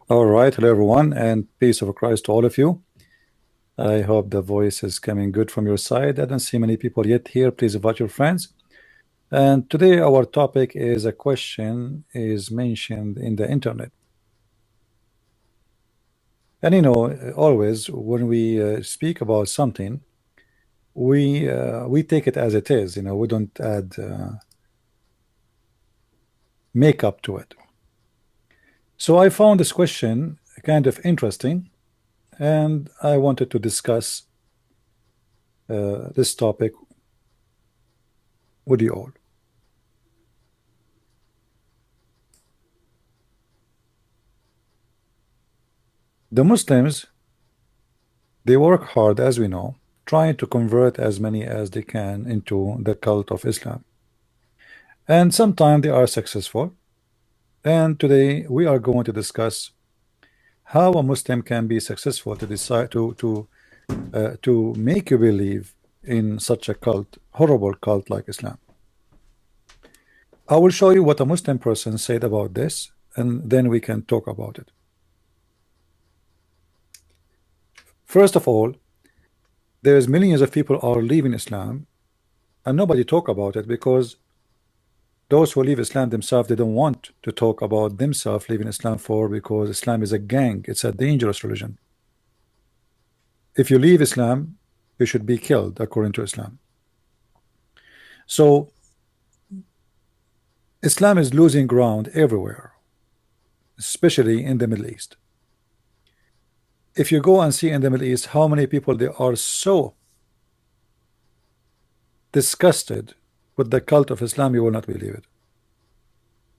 All right, hello everyone, and peace of Christ to all of you. I hope the voice is coming good from your side. I don't see many people yet here. Please invite your friends. And today our topic is a question is mentioned in the internet. And always when we speak about something, we take it as it is. We don't add makeup to it. So I found this question kind of interesting, and I wanted to discuss this topic with you all. The Muslims, they work hard, as we know, trying to convert as many as they can into the cult of Islam. And sometimes they are successful. And today we are going to discuss how a Muslim can be successful to decide to make you believe in such a cult, horrible cult like Islam. I will show you what a Muslim person said about this, and then we can talk about it. First of all, there's millions of people are leaving Islam, and nobody talk about it because those who leave Islam themselves, they don't want to talk about themselves leaving Islam because Islam is a gang. It's a dangerous religion. If you leave Islam, you should be killed according to Islam. So Islam is losing ground everywhere, especially in the Middle East. If you go and see in the Middle East how many people they are so disgusted with the cult of Islam, you will not believe it.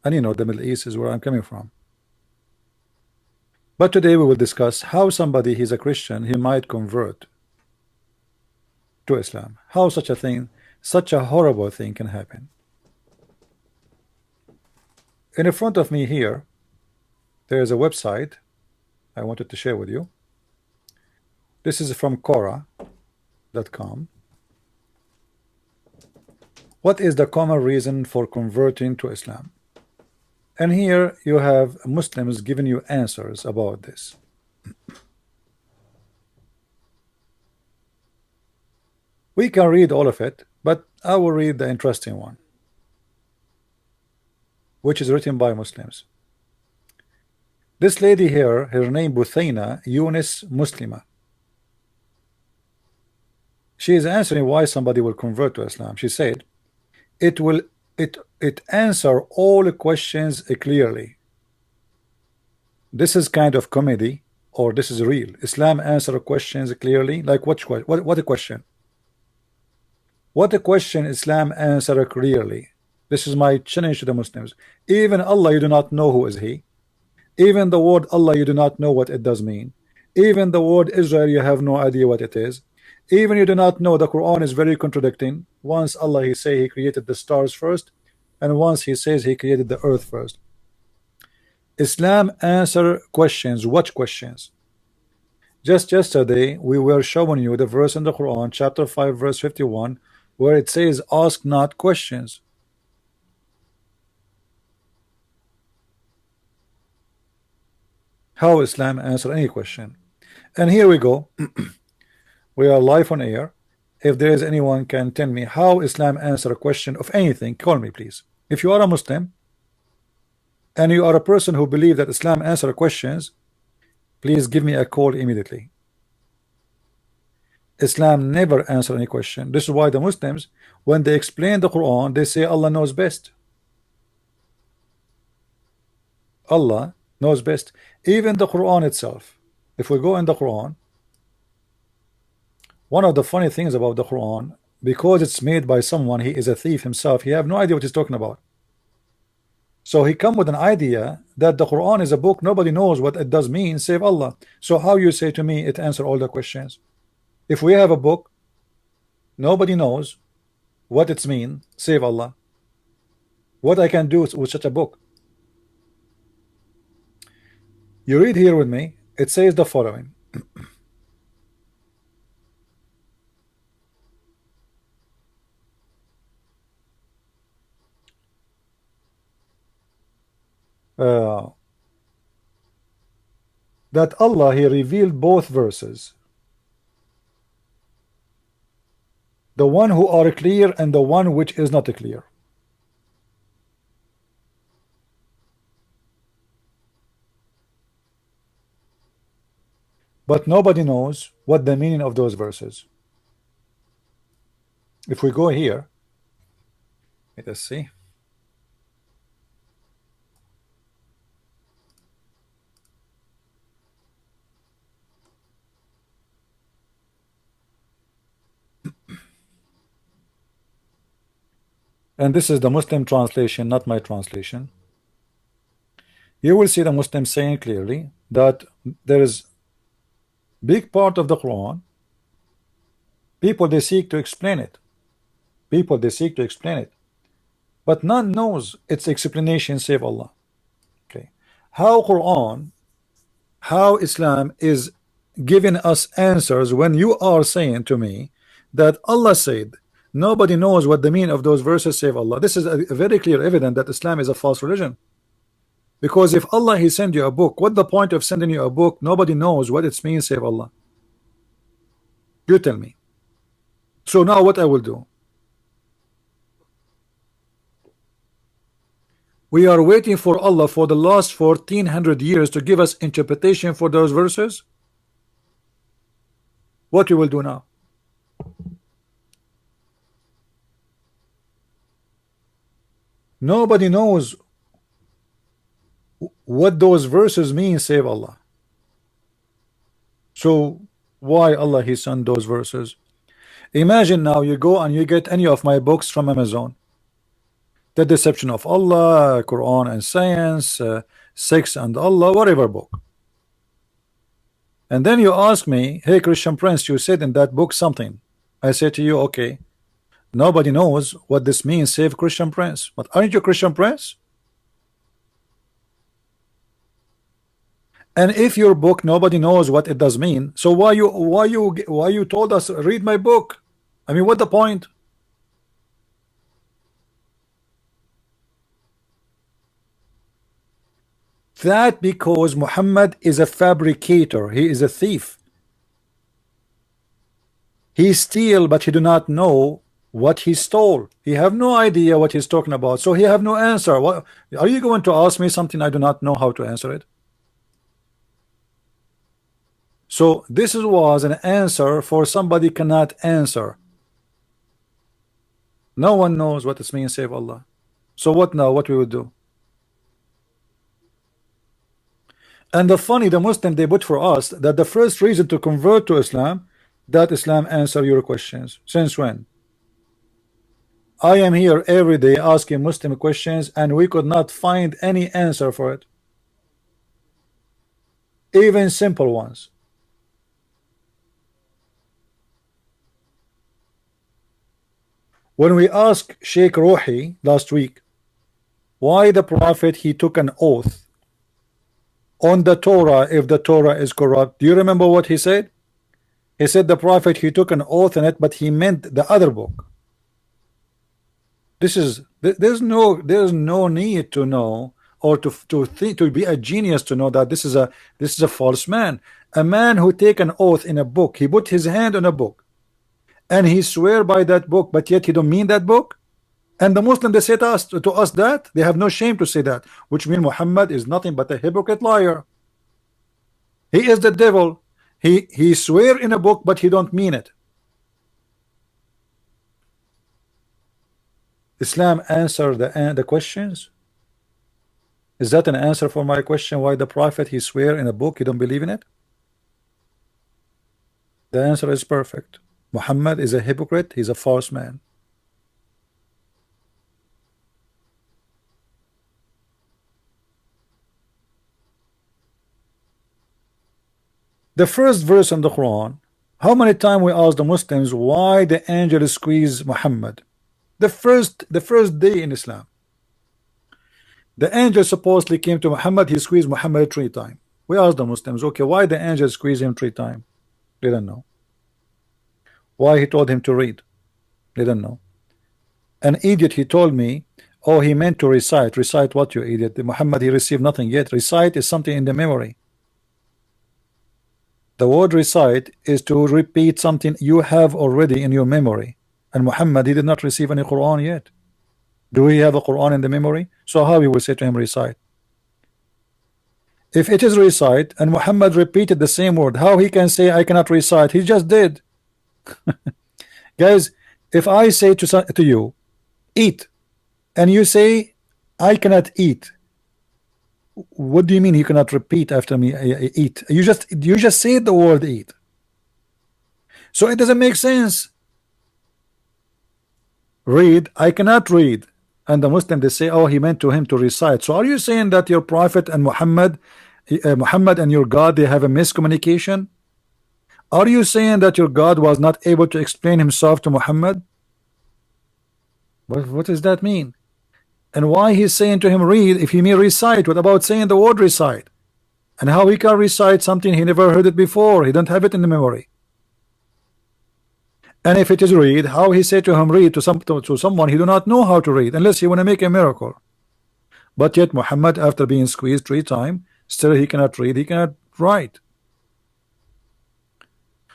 And the Middle East is where I'm coming from. But today we will discuss how somebody, he's a Christian, he might convert to Islam. How such a thing, such a horrible thing can happen. In front of me here, there is a website I wanted to share with you. This is from Quora.com. What is the common reason for converting to Islam? And here you have Muslims giving you answers about this. We can read all of it, but I will read the interesting one, which is written by Muslims. This lady here, her name Buthaina Yunus Muslima. She is answering why somebody will convert to Islam. She said, it answer all the questions clearly. This is kind of comedy, or this is real. Islam answer questions clearly. Like what a question? What a question Islam answer clearly. This is my challenge to the Muslims. Even Allah, you do not know who is he. Even the word Allah, you do not know what it does mean. Even the word Israel, you have no idea what it is. Even you do not know the Quran is very contradicting. Once Allah he say he created the stars first, and once he says he created the earth first. Islam answer questions. What questions? Just yesterday we were showing you the verse in the Quran, chapter 5, verse 51, where it says, ask not questions. How Islam answer any question? And here we go. We are live on air. If there is anyone can tell me how Islam answer a question of anything, call me please. If you are a Muslim and you are a person who believe that Islam answer questions, please give me a call immediately. Islam never answer any question. This is why the Muslims, when they explain the Quran, they say Allah knows best. Allah knows best. Even the Quran itself, if we go in the Quran, one of the funny things about the Quran, because it's made by someone, he is a thief himself, he have no idea what he's talking about. So he come with an idea that the Quran is a book, nobody knows what it does mean save Allah. So how you say to me it answer all the questions? If we have a book, nobody knows what it's mean save Allah. What I can do with such a book? You read here with me, it says the following. that Allah he revealed both verses, the one who are clear and the one which is not clear. But nobody knows what the meaning of those verses. If we go here, let us see. And this is the Muslim translation, not my translation. You will see the Muslim saying clearly that there is big part of the Quran, people they seek to explain it. People they seek to explain it. But none knows its explanation save Allah. Okay. How Quran, how Islam is giving us answers when you are saying to me that Allah said nobody knows what the meaning of those verses save Allah. This is a very clear evidence that Islam is a false religion. Because if Allah he send you a book, what the point of sending you a book? Nobody knows what it means save Allah. You tell me. So now what I will do? We are waiting for Allah for the last 1400 years to give us interpretation for those verses. What you will do now? Nobody knows what those verses mean save Allah. So why Allah he sent those verses? Imagine now you go and you get any of my books from Amazon. The Deception of Allah, Quran and Science, Sex and Allah, whatever book. And then you ask me, hey Christian Prince, you said in that book something. I say to you, okay, nobody knows what this means save Christian Prince. But aren't you Christian Prince? And if your book nobody knows what it does mean, so why you told us read my book? I mean, what the point? That because Muhammad is a fabricator, he is a thief. He steal, but he do not know what he stole. He have no idea what he's talking about, so he have no answer. What are you going to ask me something I do not know how to answer it? So this was an answer for somebody cannot answer. No one knows what this means save Allah. So what now? What we would do? And the Muslim they put for us that the first reason to convert to Islam, that Islam answer your questions. Since when? I am here every day asking Muslim questions and we could not find any answer for it. Even simple ones. When we asked Sheikh Ruhi last week why the Prophet he took an oath on the Torah if the Torah is corrupt, do you remember what he said? He said the Prophet he took an oath on it, but he meant the other book. There's no need to know or to be a genius to know that this is a false man. A man who take an oath in a book, he put his hand on a book and he swear by that book, but yet he don't mean that book. And the Muslim they say to us that they have no shame to say that, which means Muhammad is nothing but a hypocrite liar. He is the devil. He swear in a book, but he don't mean it. Islam answer the questions. Is that an answer for my question? Why the Prophet he swear in a book, you don't believe in it? The answer is perfect. Muhammad is a hypocrite. He's a false man. The first verse in the Quran, how many times we ask the Muslims why the angel squeeze Muhammad? The first day in Islam, the angel supposedly came to Muhammad, he squeezed Muhammad 3 times. We asked the Muslims, okay, why the angel squeezed him 3 times? They don't know. Why he told him to read? They don't know. An idiot, he told me, oh, he meant to recite. Recite what, you idiot? Muhammad, he received nothing yet. Recite is something in the memory. The word recite is to repeat something you have already in your memory. And Muhammad, he did not receive any Quran yet. Do we have a Quran in the memory? So how we will say to him recite? If it is recite and Muhammad repeated the same word, how he can say I cannot recite? He just did. Guys, if I say to you, eat, and you say I cannot eat, what do you mean you cannot repeat after me? Eat. You just say the word eat. So it doesn't make sense. Read, I cannot read. And the Muslim, they say, oh, he meant to him to recite. So are you saying that your prophet and Muhammad and your God, they have a miscommunication? Are you saying that your God was not able to explain himself to Muhammad? What does that mean? And why he's saying to him read if he may recite? What about saying the word recite? And how he can recite something he never heard it before? He don't have it in the memory. And if it is read, how he said to him read to someone he do not know how to read, unless he want to make a miracle. But yet Muhammad, after being squeezed 3 times, still he cannot read, he cannot write.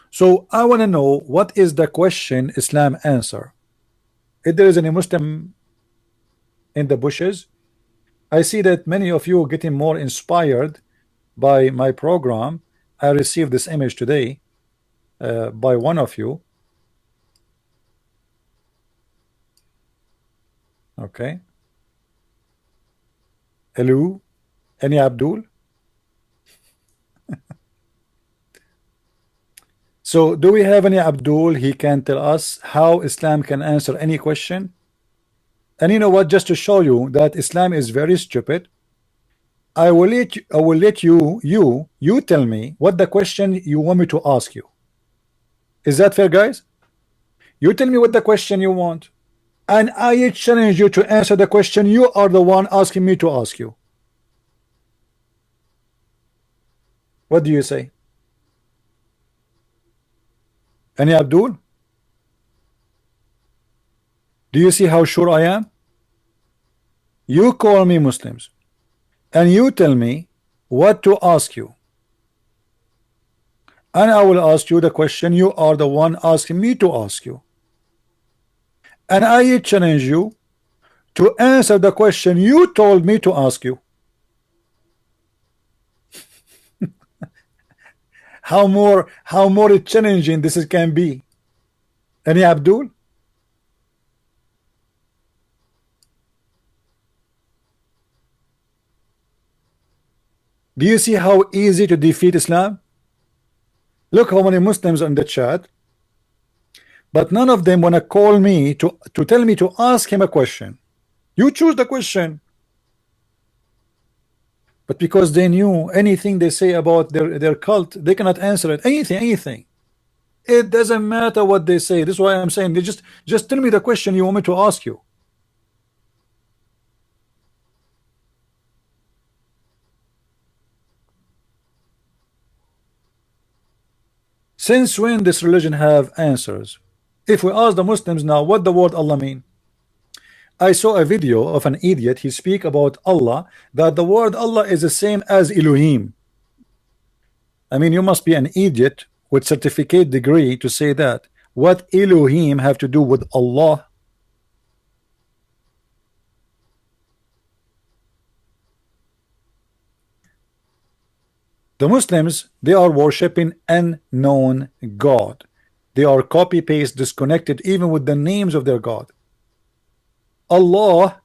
So I want to know, what is the question Islam answer? If there is any Muslim in the bushes, I see that many of you are getting more inspired by my program. I received this image today by one of you. Okay. Hello, any Abdul? So do we have any Abdul? He can tell us how Islam can answer any question. And you know what, just to show you that Islam is very stupid, I will let you tell me what the question you want me to ask you. Is that fair, guys? You tell me what the question you want, and I challenge you to answer the question you are the one asking me to ask you. What do you say? Any Abdul? Do you see how sure I am? You call me Muslims and you tell me what to ask you, and I will ask you the question you are the one asking me to ask you, and I challenge you to answer the question you told me to ask you. How more challenging this can be? Any Abdul? Do you see how easy to defeat Islam? Look how many Muslims on the chat, but none of them want to call me to tell me to ask him a question. You choose the question. But because they knew anything they say about their cult, they cannot answer it. Anything. It doesn't matter what they say. This is why I'm saying, they just tell me the question you want me to ask you. Since when this religion have answers? If we ask the Muslims now what the word Allah mean, I saw a video of an idiot. He speak about Allah, that the word Allah is the same as Elohim. I mean, you must be an idiot with certificate degree to say that. What Elohim have to do with Allah? The Muslims, they are worshiping unknown God. They are copy paste disconnected even with the names of their God. Allah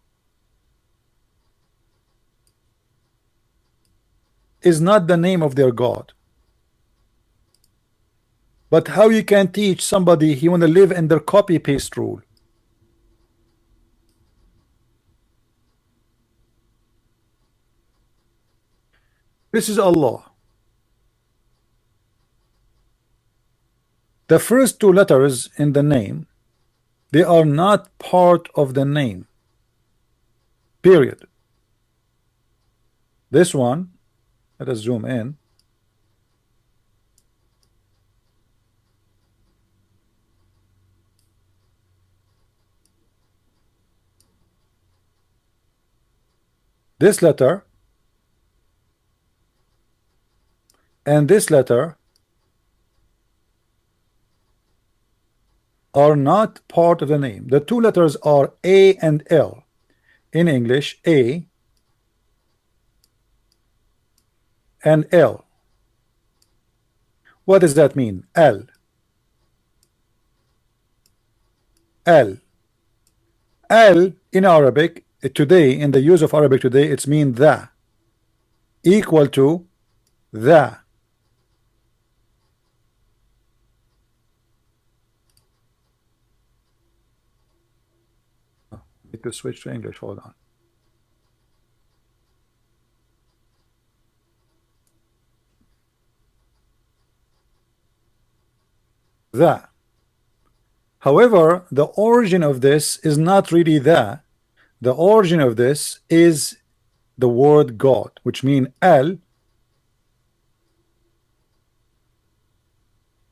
is not the name of their God. But how you can teach somebody he want to live in their copy paste rule? This is Allah. The first 2 letters in the name, they are not part of the name. Period. This one, let us zoom in. This letter and this letter are not part of the name. The two letters are A and L. In English, A and L. What does that mean? L. L. L in Arabic today, in the use of Arabic today, it's mean the, equal to the. Need to switch to English. Hold on. The. However, the origin of this is not really the. The origin of this is the word God, which means Al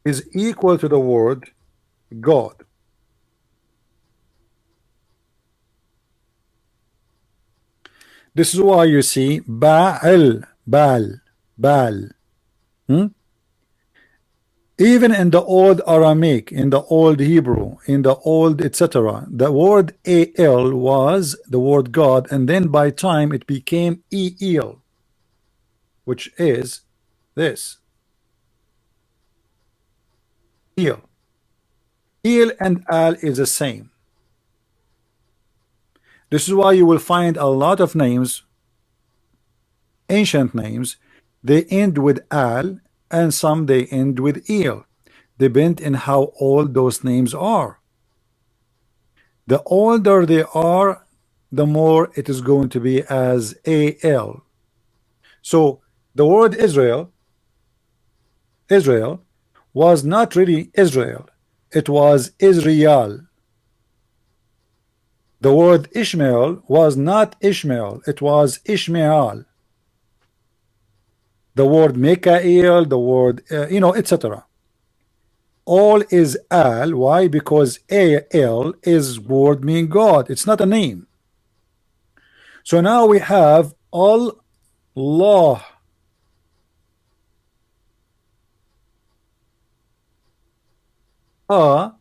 is equal to the word God. This is why you see Ba'al, Baal, Baal. Even in the old Aramaic, in the old Hebrew, in the old etc., the word Al was the word God, and then by time it became El, which is this. El. El and Al is the same. This is why you will find a lot of names, ancient names, they end with Al, and some they end with El, depend on how old those names are. The older they are, the more it is going to be as Al. So the word Israel was not really Israel, it was Israel. The word Ishmael was not Ishmael, it was Ishmael. The word Mikael, the word etc. All is Al. Why? Because Al is word mean God. It's not a name. So now we have Allah. Al,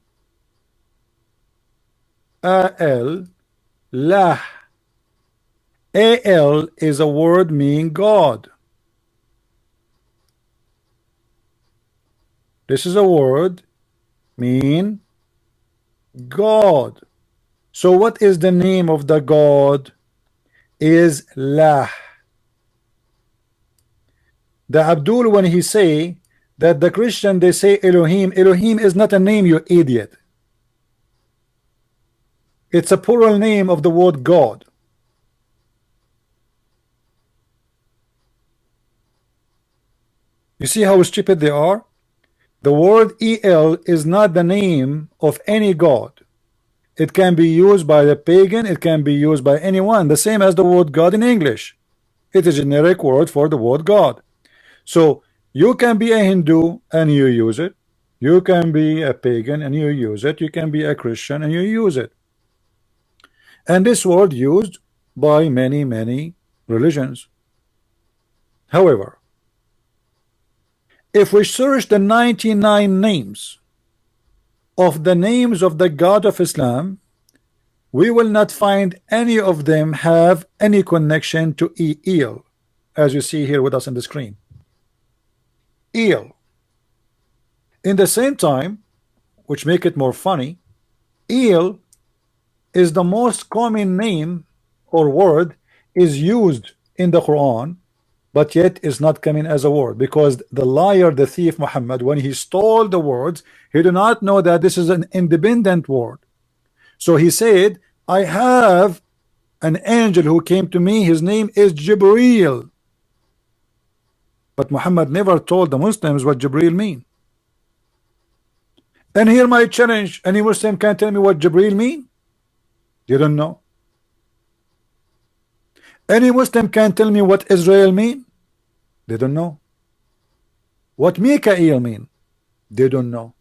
Lah. Al is a word mean God. This is a word mean God. So what is the name of the God? Is Lah. The Abdul, when he say that the Christian they say Elohim, Elohim is not a name, you idiot. It's a plural name of the word God. You see how stupid they are? The word El is not the name of any God. It can be used by the pagan, it can be used by anyone, the same as the word God in English. It is a generic word for the word God. So you can be a Hindu and you use it. You can be a pagan and you use it. You can be a Christian and you use it. And this word used by many religions. However, if we search the 99 names of the names of the God of Islam, we will not find any of them have any connection to El, as you see here with us on the screen. El. In the same time, which make it more funny, El is the most common name or word is used in the Quran, but yet is not coming as a word, because the liar, the thief Muhammad, when he stole the words, he did not know that this is an independent word. So he said, I have an angel who came to me, his name is Jibreel. But Muhammad never told the Muslims what Jibreel mean. And here my challenge, any Muslim can tell me what Jibreel mean? You don't know. Any Muslim can tell me what Israel mean? They don't know. What Mikael mean? They don't know.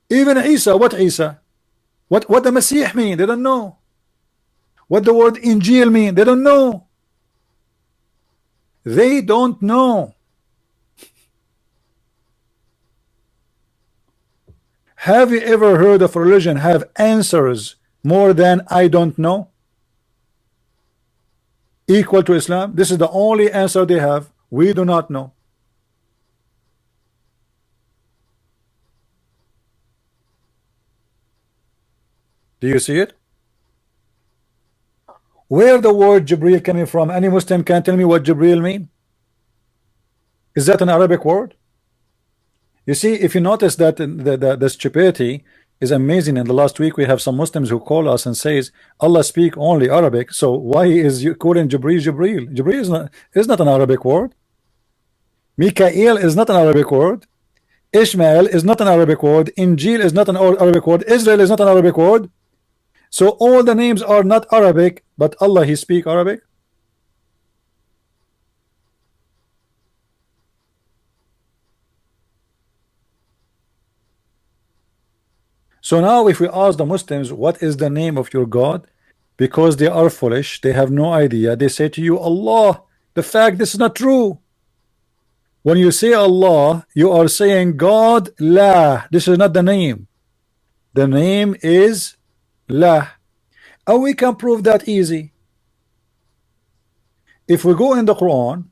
Even Isa, what Isa? What the Messiah mean? They don't know. What the word Injil mean? They don't know. They don't know. Have you ever heard of a religion have answers more than I don't know equal to Islam? This is the only answer they have. We do not know. Do you see it? Where the word Jibril coming from? Any Muslim can tell me what Jibril mean? Is that an Arabic word? You see, if you notice that the stupidity is amazing. In the last week we have some Muslims who call us and says Allah speak only Arabic, so why is you calling Jibril Jibril? Jibril is not an Arabic word. Mikael is not an Arabic word. Ishmael is not an Arabic word. Injil is not an Arabic word. Israel is not an Arabic word. So all the names are not Arabic, but Allah he speak Arabic. So now if we ask the Muslims what is the name of your God, because they are foolish, they have no idea, they say to you Allah. The fact this is not true. When you say Allah, you are saying God La. This is not the name. The name is La. And we can prove that easy. If we go in the Quran,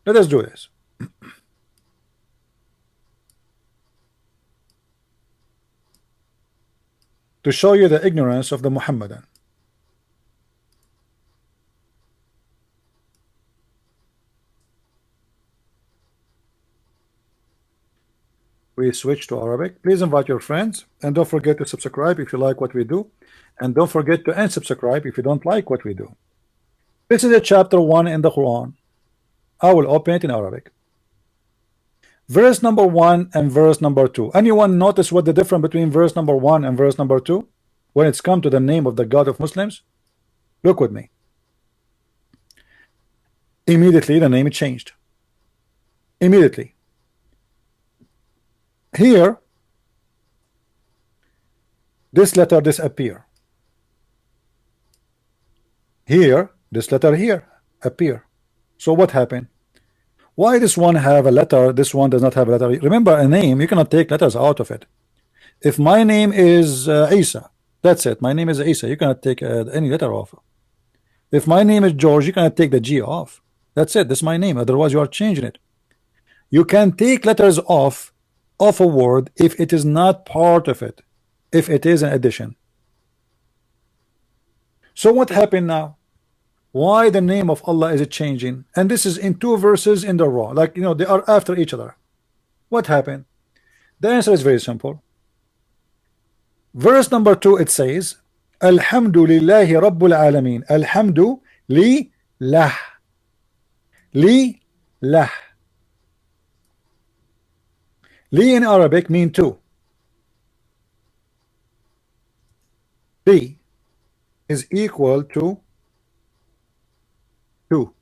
let us do this. To show you the ignorance of the Muhammadan. We switch to Arabic. Please invite your friends and don't forget to subscribe if you like what we do, and don't forget to unsubscribe if you don't like what we do. This is a chapter 1 in the Quran. I will open it in Arabic. Verse number 1 and verse number 2. Anyone notice what the difference between verse number 1 and verse number 2 when it's come to the name of the God of Muslims? Look with me. Immediately the name changed. Immediately. Here this letter disappear. Here this letter here appear. So what happened? Why this one have a letter, this one does not have a letter? Remember, a name, you cannot take letters out of it. If my name is Isa, that's it. My name is Isa. You cannot take any letter off. If my name is George, you cannot take the G off. That's it. This is my name. Otherwise, you are changing it. You can take letters off a word if it is not part of it, if it is an addition. So what happened now? Why the name of Allah is changing? And this is in 2 verses in the row, like they are after each other. What happened? The answer is very simple. Verse number 2, it says Alhamdulillahi Rabbul Alameen. Alhamdu li lah. Li lah. Li in Arabic mean 2. Li is equal to 2.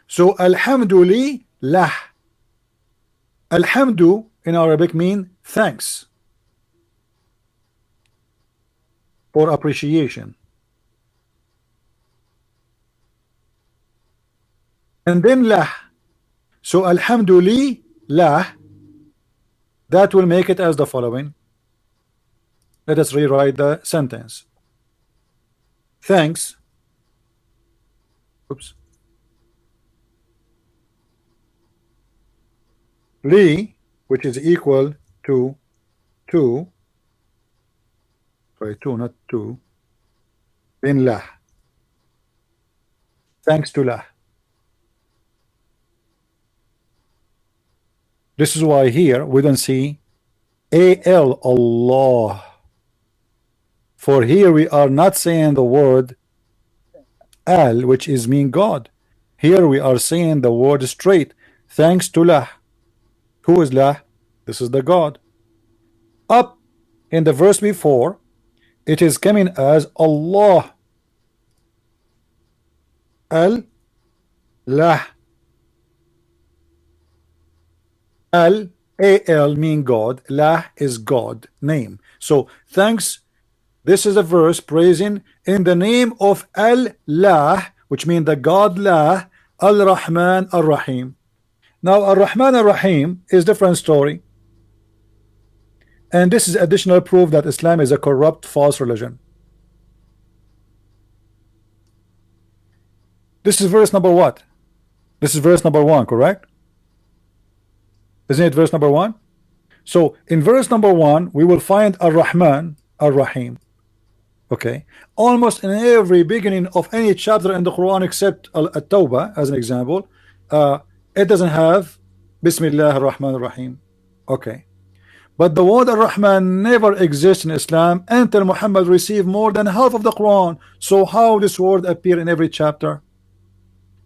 So alhamdulillah. Alhamdu in Arabic mean thanks or appreciation. And then lah. So alhamdulillah, that will make it as the following. Let us rewrite the sentence. Thanks. Oops. Li, which is equal to 2. Sorry, 2, not 2. In lah. Thanks to lah. This is why here we don't see al, Allah. For here we are not saying the word al, which is mean God. Here we are saying the word straight. Thanks to lah. Who is lah? This is the God. Up in the verse before, it is coming as Allah. Al lah. Al mean God. Lah is God name. So thanks. This is a verse praising in the name of Allah, which means the God La, Al-Rahman, Ar-Rahim. Now Ar-Rahman Ar-Rahim is different story, and this is additional proof that Islam is a corrupt, false religion. This is verse number what? This is verse number 1, correct? Isn't it verse number 1? So in verse number 1 we will find Ar-Rahman Ar-Rahim. Okay, almost in every beginning of any chapter in the Quran except At-Tawbah as an example, it doesn't have Bismillah Ar-Rahman Ar-Rahim. Okay, but the word Ar-Rahman never exists in Islam until Muhammad received more than half of the Quran. So how this word appear in every chapter?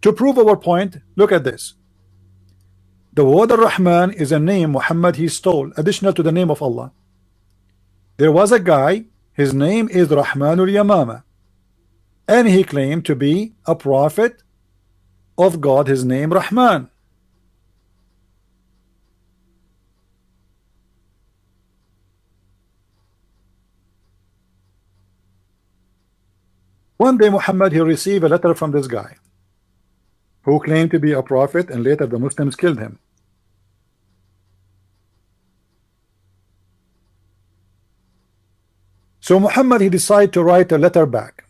To prove our point, look at this. The word Ar-Rahman is a name Muhammad he stole, additional to the name of Allah. There was a guy, his name is Rahmanul Yamama, and he claimed to be a prophet of God, his name Rahman. One day Muhammad he received a letter from this guy who claimed to be a prophet, and later the Muslims killed him. So Muhammad he decided to write a letter back,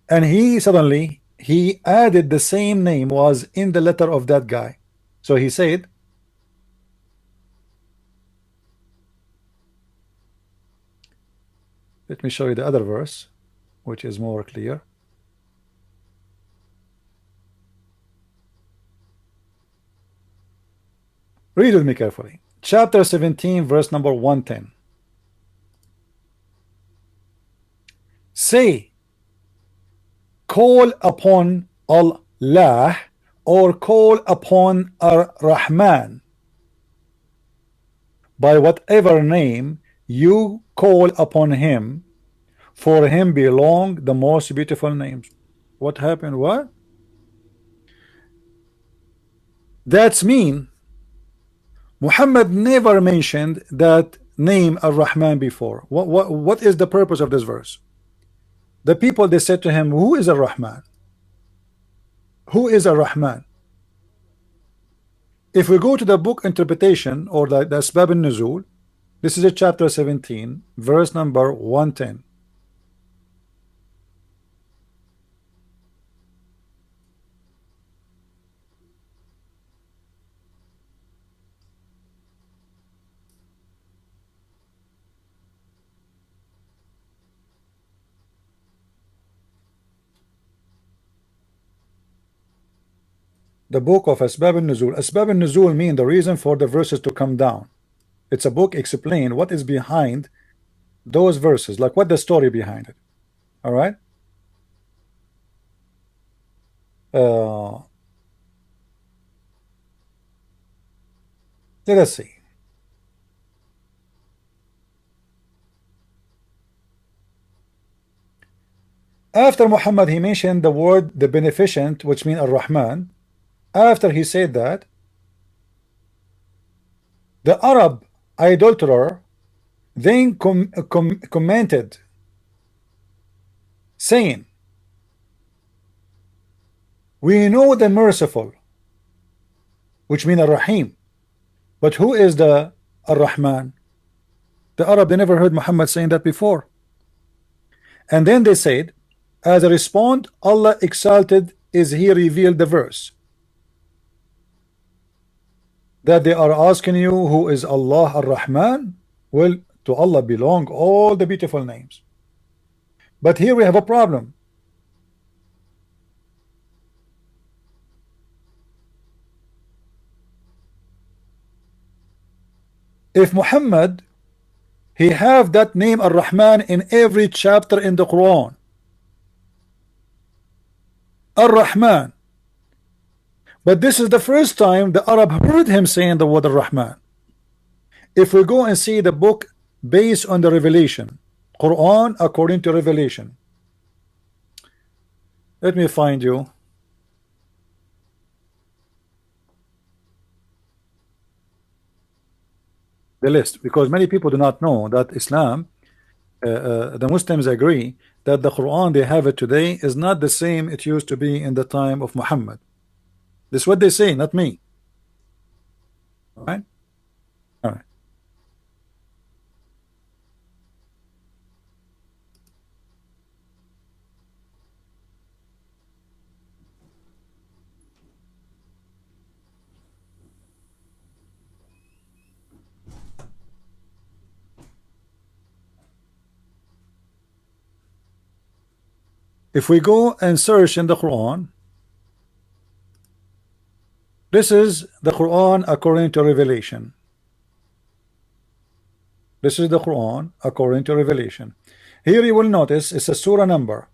and he suddenly added the same name was in the letter of that guy. So he said, let me show you the other verse which is more clear. Read with me carefully. Chapter 17 verse number 110. Say, call upon Allah or call upon Ar-Rahman by whatever name you call upon him, for him belong the most beautiful names. What happened? What? That's mean Muhammad never mentioned that name Ar-Rahman before. What is the purpose of this verse? The people, they said to him, who is Ar-Rahman? Who is Ar-Rahman? If we go to the book interpretation or the Asbab al-Nuzul, this is a chapter 17 verse number 110. The book of Asbab al-Nuzul. Asbab al-Nuzul mean the reason for the verses to come down. It's a book explain what is behind those verses, like what the story behind it. All right. Let us see. After Muhammad he mentioned the word the beneficent, which means Ar-Rahman. After he said that, the Arab idolater then commented saying, we know the merciful, which means Ar-Rahim, but who is the Ar-Rahman? The Arab, they never heard Muhammad saying that before. And then they said, as a response, Allah exalted is he revealed the verse that they are asking you who is Allah Ar-Rahman. Well, to Allah belong all the beautiful names. But here we have a problem. If Muhammad he have that name Ar-Rahman in every chapter in the Quran, Ar-Rahman, but this is the first time the Arab heard him saying the word Ar-Rahman. If we go and see the book based on the revelation, Quran according to revelation, let me find you the list, because many people do not know that Islam, the Muslims agree that the Quran they have it today is not the same it used to be in the time of Muhammad. This is what they say, not me. Right? All right. If we go and search in the Quran, this is the Quran according to Revelation. This is the Quran according to Revelation. Here you will notice it's a surah number.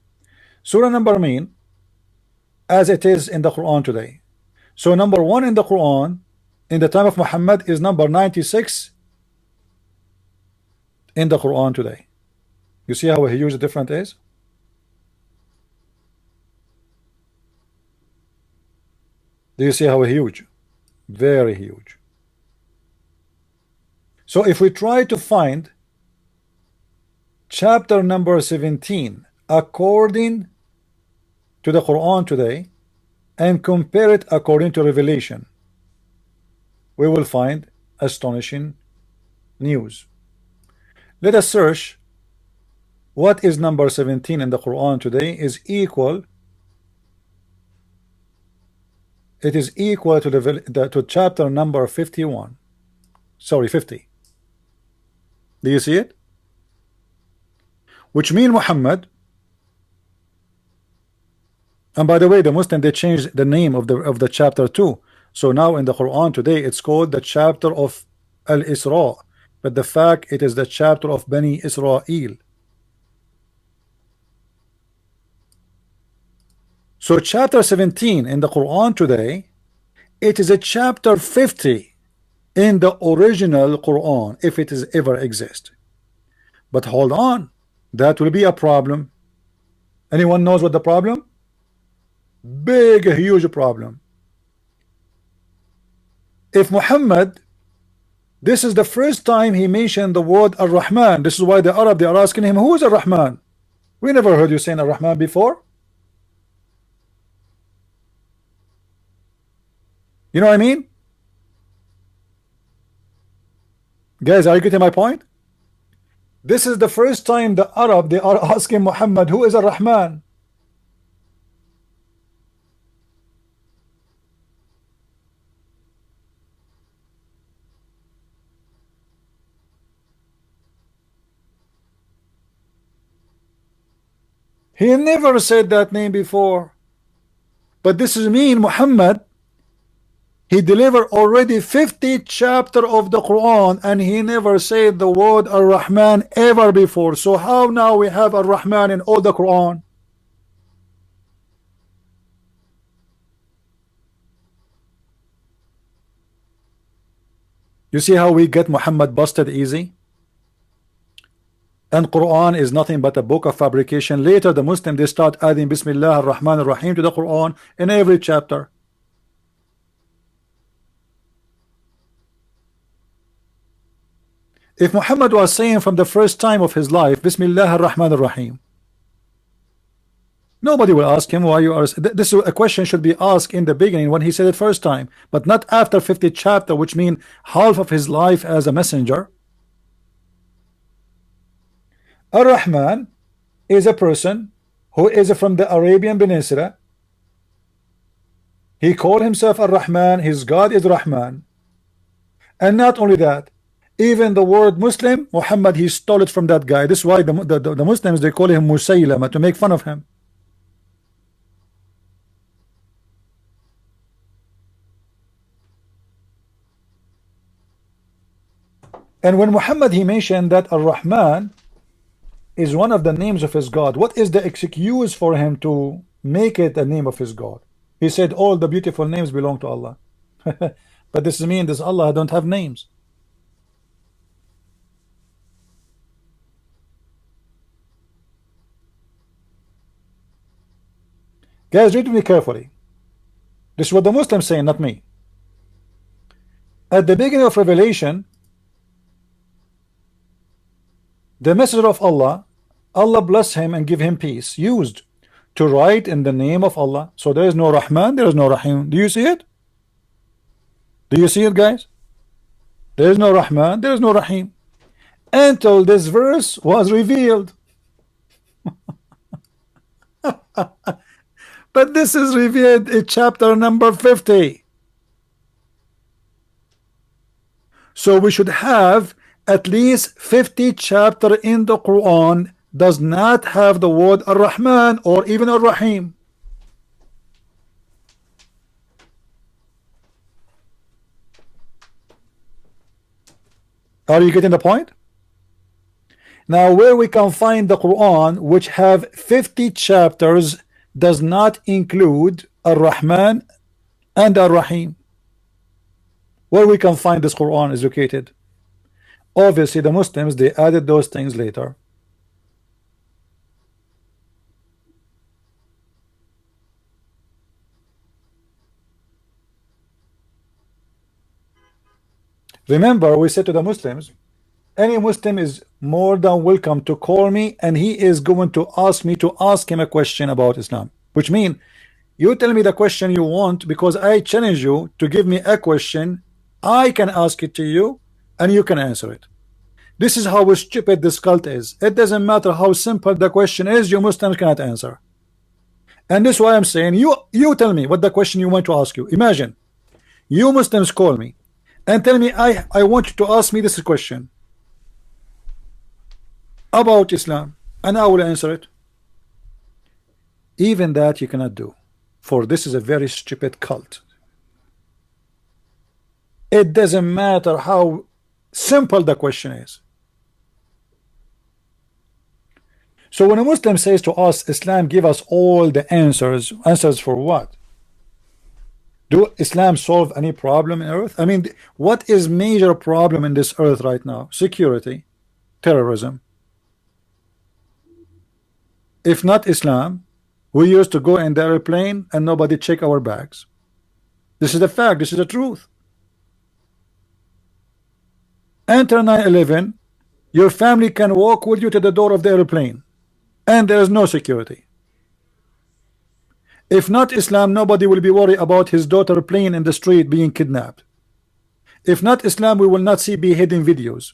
Surah number mean as it is in the Quran today. So number 1 in the Quran in the time of Muhammad is number 96 in the Quran today. You see how huge the difference is? Do you see how huge? Very huge. So if we try to find chapter number 17 according to the Quran today and compare it according to Revelation, we will find astonishing news. Let us search what is number 17 in the Quran today is equal. It is equal to to chapter number 51. Sorry, 50. Do you see it? Which mean Muhammad, and by the way, the Muslim they changed the name of the chapter too. So now in the Quran today it's called the chapter of Al-Isra, but the fact it is the chapter of Bani Israel. So chapter 17 in the Quran today, it is a chapter 50 in the original Quran, if it is ever exist. But hold on, that will be a problem. Anyone knows what the problem? Big, huge problem. If Muhammad, this is the first time he mentioned the word Ar-Rahman. This is why the Arab, they are asking him, who is Ar-Rahman? We never heard you saying Ar-Rahman before. You know what I mean? Guys, are you getting my point? This is the first time the Arab, they are asking Muhammad, who is Ar-Rahman? He never said that name before. But this is mean Muhammad, he delivered already 50 chapter of the Quran and he never said the word Ar-Rahman ever before. So how now we have Ar-Rahman in all the Quran? You see how we get Muhammad busted easy? And Quran is nothing but a book of fabrication. Later the Muslim they start adding Bismillah ar-Rahman ar-Rahim to the Quran in every chapter. If Muhammad was saying from the first time of his life Bismillah ar-Rahman ar-Rahim, nobody will ask him why you are. This is a question should be asked in the beginning when he said it first time, but not after 50 chapter, which mean half of his life as a messenger. Ar-Rahman is a person who is from the Arabian Peninsula. He called himself Ar-Rahman, his God is Rahman. And not only that, even the word Muslim, Muhammad, he stole it from that guy. This is why the Muslims, they call him Musaylama, to make fun of him. And when Muhammad, he mentioned that Ar-Rahman is one of the names of his God, what is the excuse for him to make it a name of his God? He said all the beautiful names belong to Allah. But this means this Allah don't have names. Guys, read me carefully. This is what the Muslims saying, not me. At the beginning of Revelation, the messenger of Allah, Allah bless him and give him peace, used to write in the name of Allah. So there is no Rahman, there is no Rahim. Do you see it? Do you see it, guys? There is no Rahman, there is no Rahim until this verse was revealed. But this is revealed in chapter number 50. So we should have at least 50 chapter in the Quran does not have the word Ar-Rahman or even Ar-Rahim. Are you getting the point? Now where we can find the Quran which have 50 chapters does not include Ar-Rahman and Ar-Rahim. Where we can find this Quran is located. Obviously the Muslims, they added those things later. Remember, we said to the Muslims, any Muslim is more than welcome to call me, and he is going to ask me to ask him a question about Islam. Which means, you tell me the question you want, because I challenge you to give me a question, I can ask it to you, and you can answer it. This is how stupid this cult is. It doesn't matter how simple the question is, you Muslims cannot answer. And this is why I'm saying, you tell me what the question you want to ask you. Imagine, you Muslims call me, and tell me I want you to ask me this question about Islam, and I will answer it. Even that you cannot do, for this is a very stupid cult. It doesn't matter how simple the question is. So when a Muslim says to us, Islam give us all the answers for what? Do Islam solve any problem in earth? I mean, what is major problem in this earth right now? Security, terrorism. If not Islam, we used to go in the airplane and nobody check our bags. This is the fact, this is the truth. Enter 9/11, your family can walk with you to the door of the airplane and there is no security. If not Islam, nobody will be worried about his daughter playing in the street being kidnapped. If not Islam, we will not see beheading videos.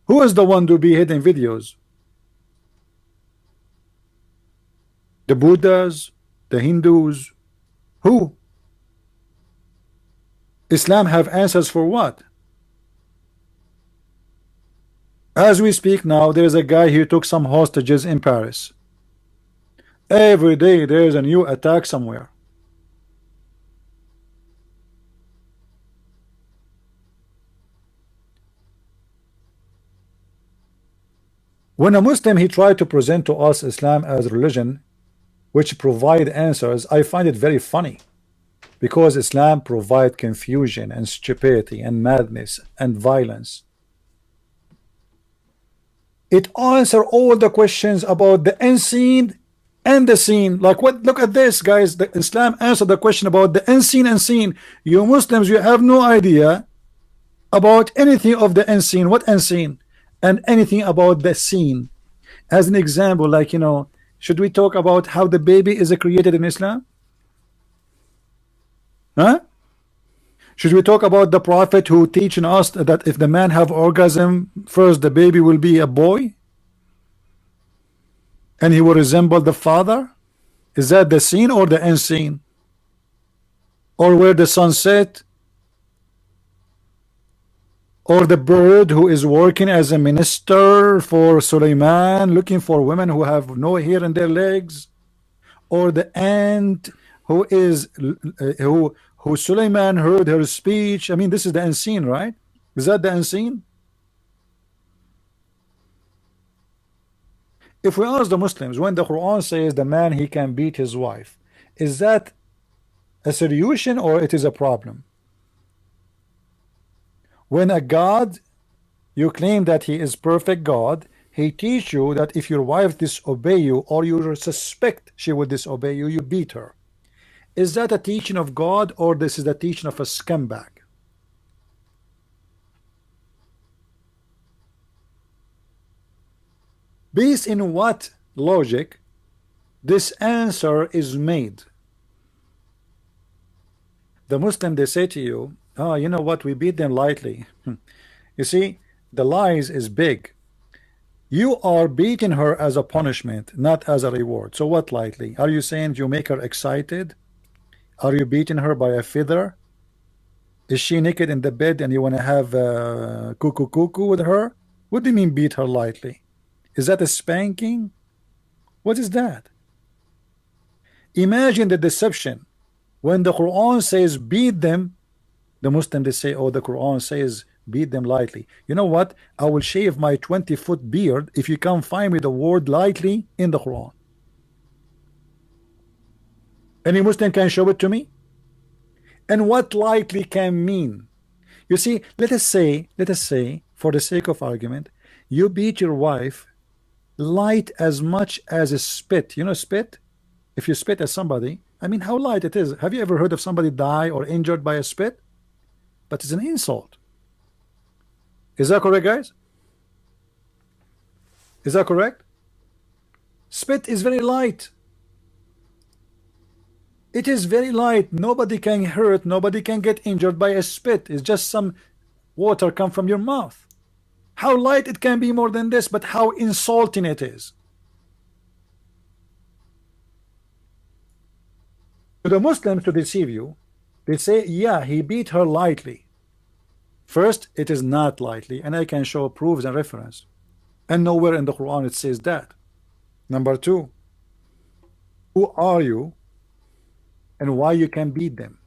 Who is the one to beheading videos? The Buddhas, the Hindus, who? Islam have answers for what? As we speak now, there is a guy who took some hostages in Paris. Every day there is a new attack somewhere. When a Muslim he tried to present to us Islam as a religion which provide answers, I find it very funny, because Islam provide confusion and stupidity and madness and violence. It answer all the questions about the unseen and the seen. Like what? Look at this, guys. The Islam answered the question about the unseen and seen. You Muslims, you have no idea about anything of the unseen. What unseen? And anything about the seen. As an example, like, you know, should we talk about how the baby is created in Islam? Huh? Should we talk about the prophet who teaching us that if the man have orgasm, first the baby will be a boy and he will resemble the father? Is that the seen or the unseen? Or where the sun set? Or the bird who is working as a minister for Suleiman, looking for women who have no hair in their legs? Or the ant who is who Suleiman heard her speech? I mean, this is the unseen, right? Is that the unseen? If we ask the Muslims, when the Quran says the man he can beat his wife, is that a solution or it is a problem? When a God, you claim that he is perfect God, he teach you that if your wife disobey you or you suspect she will disobey you, you beat her. Is that a teaching of God or this is the teaching of a scumbag? Based in what logic this answer is made? The Muslim, they say to you, Oh, you know what? We beat them lightly. You see, the lies is big. You are beating her as a punishment, not as a reward. So what lightly? Are you saying you make her excited? Are you beating her by a feather? Is she naked in the bed and you want to have cuckoo cuckoo with her? What do you mean beat her lightly? Is that a spanking? What is that? Imagine the deception. When the Quran says beat them, the Muslims they say, oh, the Quran says beat them lightly. You know what? I will shave my 20-foot beard if you can find me the word lightly in the Quran. Any Muslim can show it to me? And what lightly can mean? You see, let us say, for the sake of argument, you beat your wife light as much as a spit. You know spit? If you spit at somebody, I mean, how light it is. Have you ever heard of somebody die or injured by a spit? But it's an insult. Is that correct, guys? Is that correct? Spit is very light. It is very light. Nobody can hurt, nobody can get injured by a spit. It's just some water come from your mouth. How light it can be more than this, but how insulting it is. To the Muslims, to deceive you, they say, yeah, he beat her lightly. First, it is not lightly, and I can show proofs and reference. And nowhere in the Quran it says that. Number two, who are you and why you can beat them?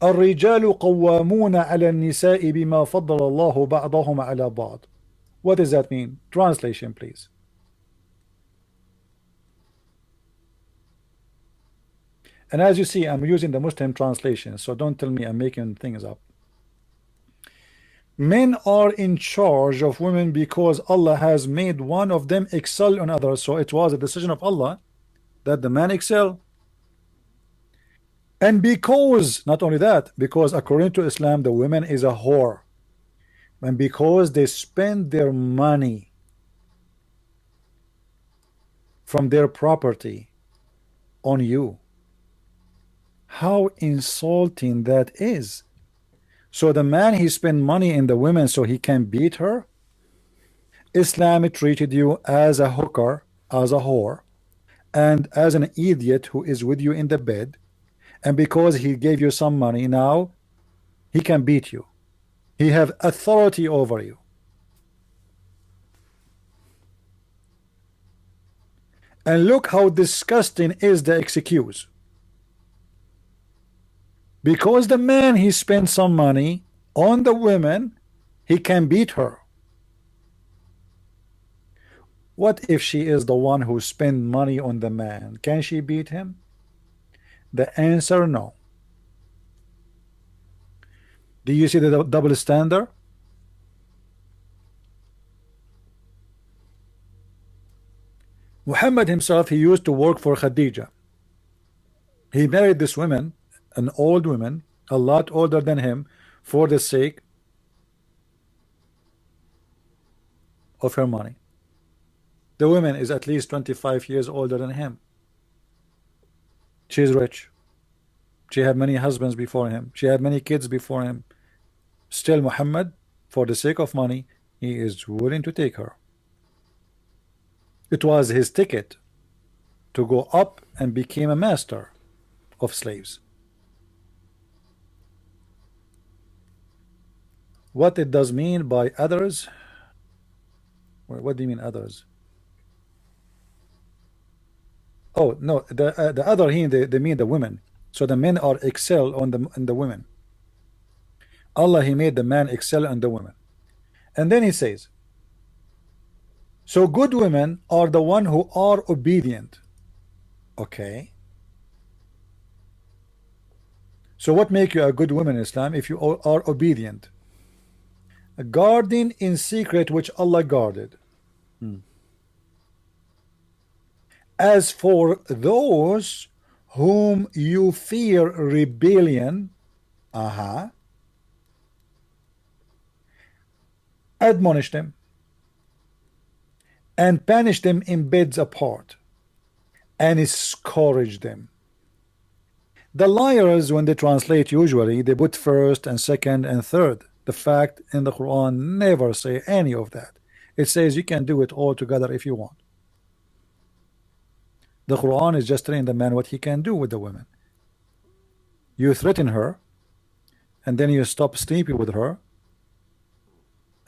الرجال قوامون على النساء بما فضل الله بعضهم على بعض. What does that mean? Translation, please. And as you see, I'm using the Muslim translation, so don't tell me I'm making things up. Men are in charge of women because Allah has made one of them excel on others. So it was a decision of Allah that the man excel. And because, not only that, because according to Islam, the woman is a whore. And because they spend their money from their property on you. How insulting that is. So the man, he spent money in the women so he can beat her. Islam treated you as a hooker, as a whore, and as an idiot who is with you in the bed. And because he gave you some money, now he can beat you. He have authority over you. And look how disgusting is the excuse. Because the man, he spent some money on the women, he can beat her. What if she is the one who spent money on the man? Can she beat him? The answer, no. Do you see the double standard? Muhammad himself, he used to work for Khadija. He married this woman, an old woman, a lot older than him, for the sake of her money. The woman is at least 25 years older than him. She is rich. She had many husbands before him. She had many kids before him. Still, Muhammad, for the sake of money, he is willing to take her. It was his ticket to go up and become a master of slaves. What it does mean by others? What do you mean others? Oh no, the other here they mean the women. So the men are excel on the women. Allah, he made the man excel on the women. And then he says, so good women are the one who are obedient. Okay. So what make you a good woman in Islam? If you are obedient, guarding in secret which Allah guarded. As for those whom you fear rebellion, admonish them and punish them in beds apart and scourge them. The liars, when they translate, usually they put first and second and third. The fact in the Quran never say any of that. It says you can do it all together if you want. The Quran is just telling the man what he can do with the women. You threaten her, and then you stop sleeping with her.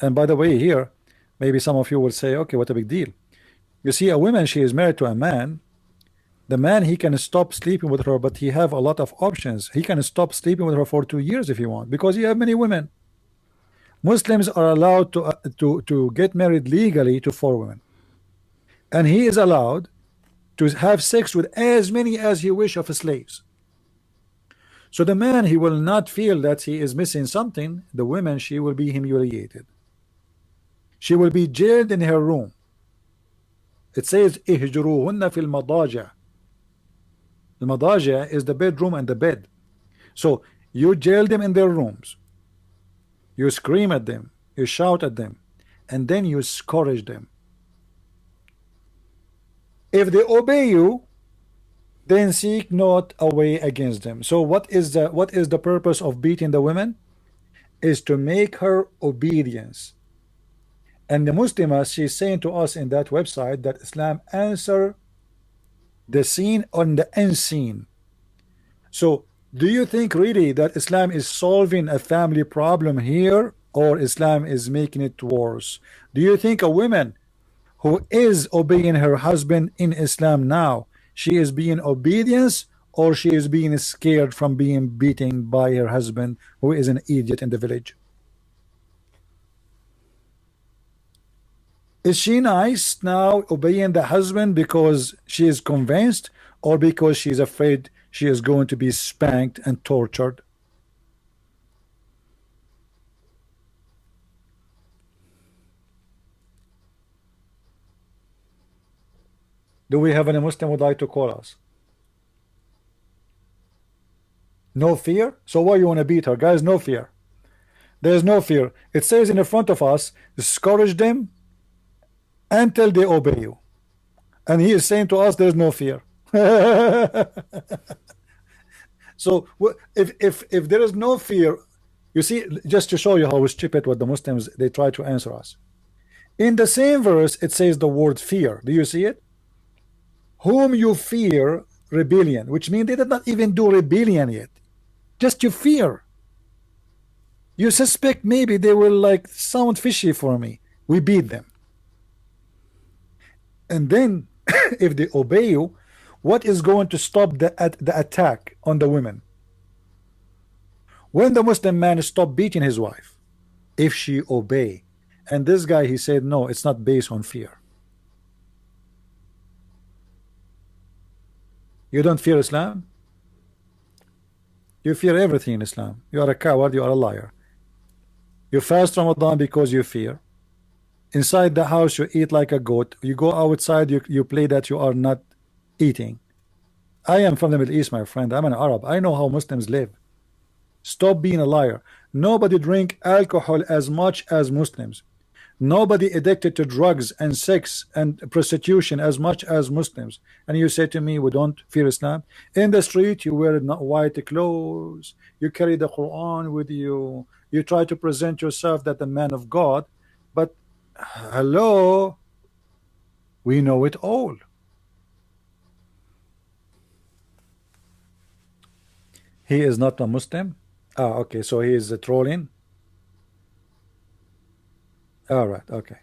And by the way, here, maybe some of you will say, okay, what a big deal. You see, a woman, she is married to a man. The man, he can stop sleeping with her, but he have a lot of options. He can stop sleeping with her for 2 years if he want, because he have many women. Muslims are allowed to get married legally to 4 women, and he is allowed to have sex with as many as he wish of slaves. So the man, he will not feel that he is missing something. The woman, she will be humiliated. She will be jailed in her room. It says ihjuruhunna fil madaja. The madaja is the bedroom and the bed. So you jail them in their rooms. You scream at them, you shout at them, and then you scourge them. If they obey you, then seek not a way against them. So what is the purpose of beating the women? Is to make her obedience. And the Muslima, she's saying to us in that website that Islam answer the seen on the unseen. So do you think really that Islam is solving a family problem here, or Islam is making it worse? Do you think a woman who is obeying her husband in Islam now, she is being obedience, or she is being scared from being beaten by her husband, who is an idiot in the village? Is she nice now, obeying the husband because she is convinced, or because she is afraid she is going to be spanked and tortured? Do we have any Muslim who would like to call us? No fear? So why you want to beat her? Guys, no fear. There's no fear. It says in the front of us, discourage them until they obey you. And he is saying to us, there's no fear. So if there is no fear, you see, just to show you how stupid what the Muslims, they try to answer us. In the same verse, it says the word fear. Do you see it? Whom you fear, rebellion, which means they did not even do rebellion yet. Just you fear. You suspect maybe they will like sound fishy for me. We beat them. And then if they obey you, what is going to stop the attack on the women? When the Muslim man stop beating his wife, if she obey. And this guy, he said, no, it's not based on fear. You don't fear Islam? You fear everything in Islam. You are a coward, you are a liar. You fast Ramadan because you fear. Inside the house you eat like a goat. You go outside, you play that you are not eating. I am from the Middle East, my friend. I'm an Arab. I know how Muslims live. Stop being a liar. Nobody drink alcohol as much as Muslims. Nobody addicted to drugs and sex and prostitution as much as Muslims. And you say to me, we don't fear Islam? In the street, you wear not white clothes. You carry the Quran with you. You try to present yourself that the man of God. But hello, we know it all. He is not a Muslim. Ah, okay, so he is trolling. All right, okay.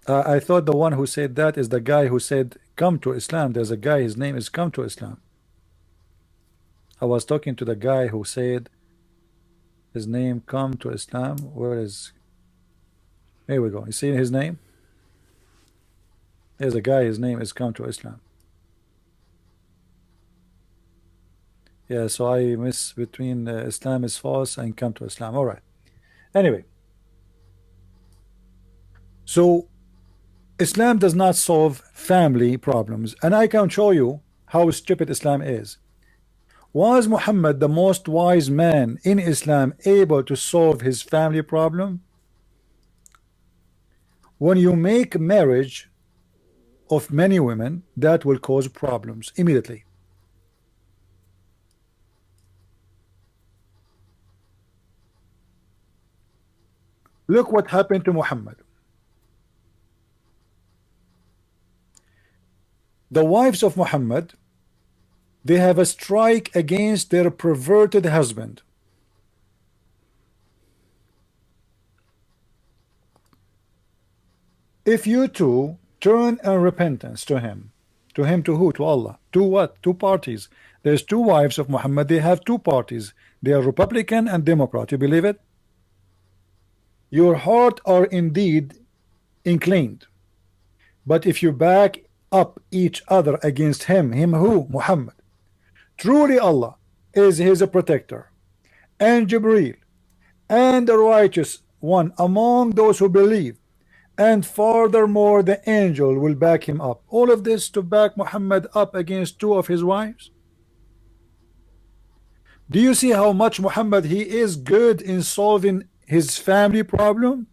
I thought the one who said that is the guy who said come to Islam. There's a guy, his name is Come to Islam. I was talking to the guy who said his name Come to Islam. Where is, here we go. You see his name? There's a guy, his name is Come to Islam. Yeah, so I miss between Islam is false and Come to Islam. All right. Anyway, so Islam does not solve family problems, and I can show you how stupid Islam is. Was Muhammad, the most wise man in Islam, able to solve his family problem? When you make marriage of many women, that will cause problems immediately. Look what happened to Muhammad. The wives of Muhammad, they have a strike against their perverted husband. If you two turn in repentance to him to who? To Allah. To what? Two parties. There's two wives of Muhammad. They have two parties. They are Republican and Democrat. You believe it? Your heart are indeed inclined. But if you back up each other against him who? Muhammad. Truly Allah is his protector, and Jibreel, and the righteous one among those who believe, and furthermore the angel will back him up. All of this to back Muhammad up against two of his wives. Do you see how much Muhammad he is good in solving his family problem?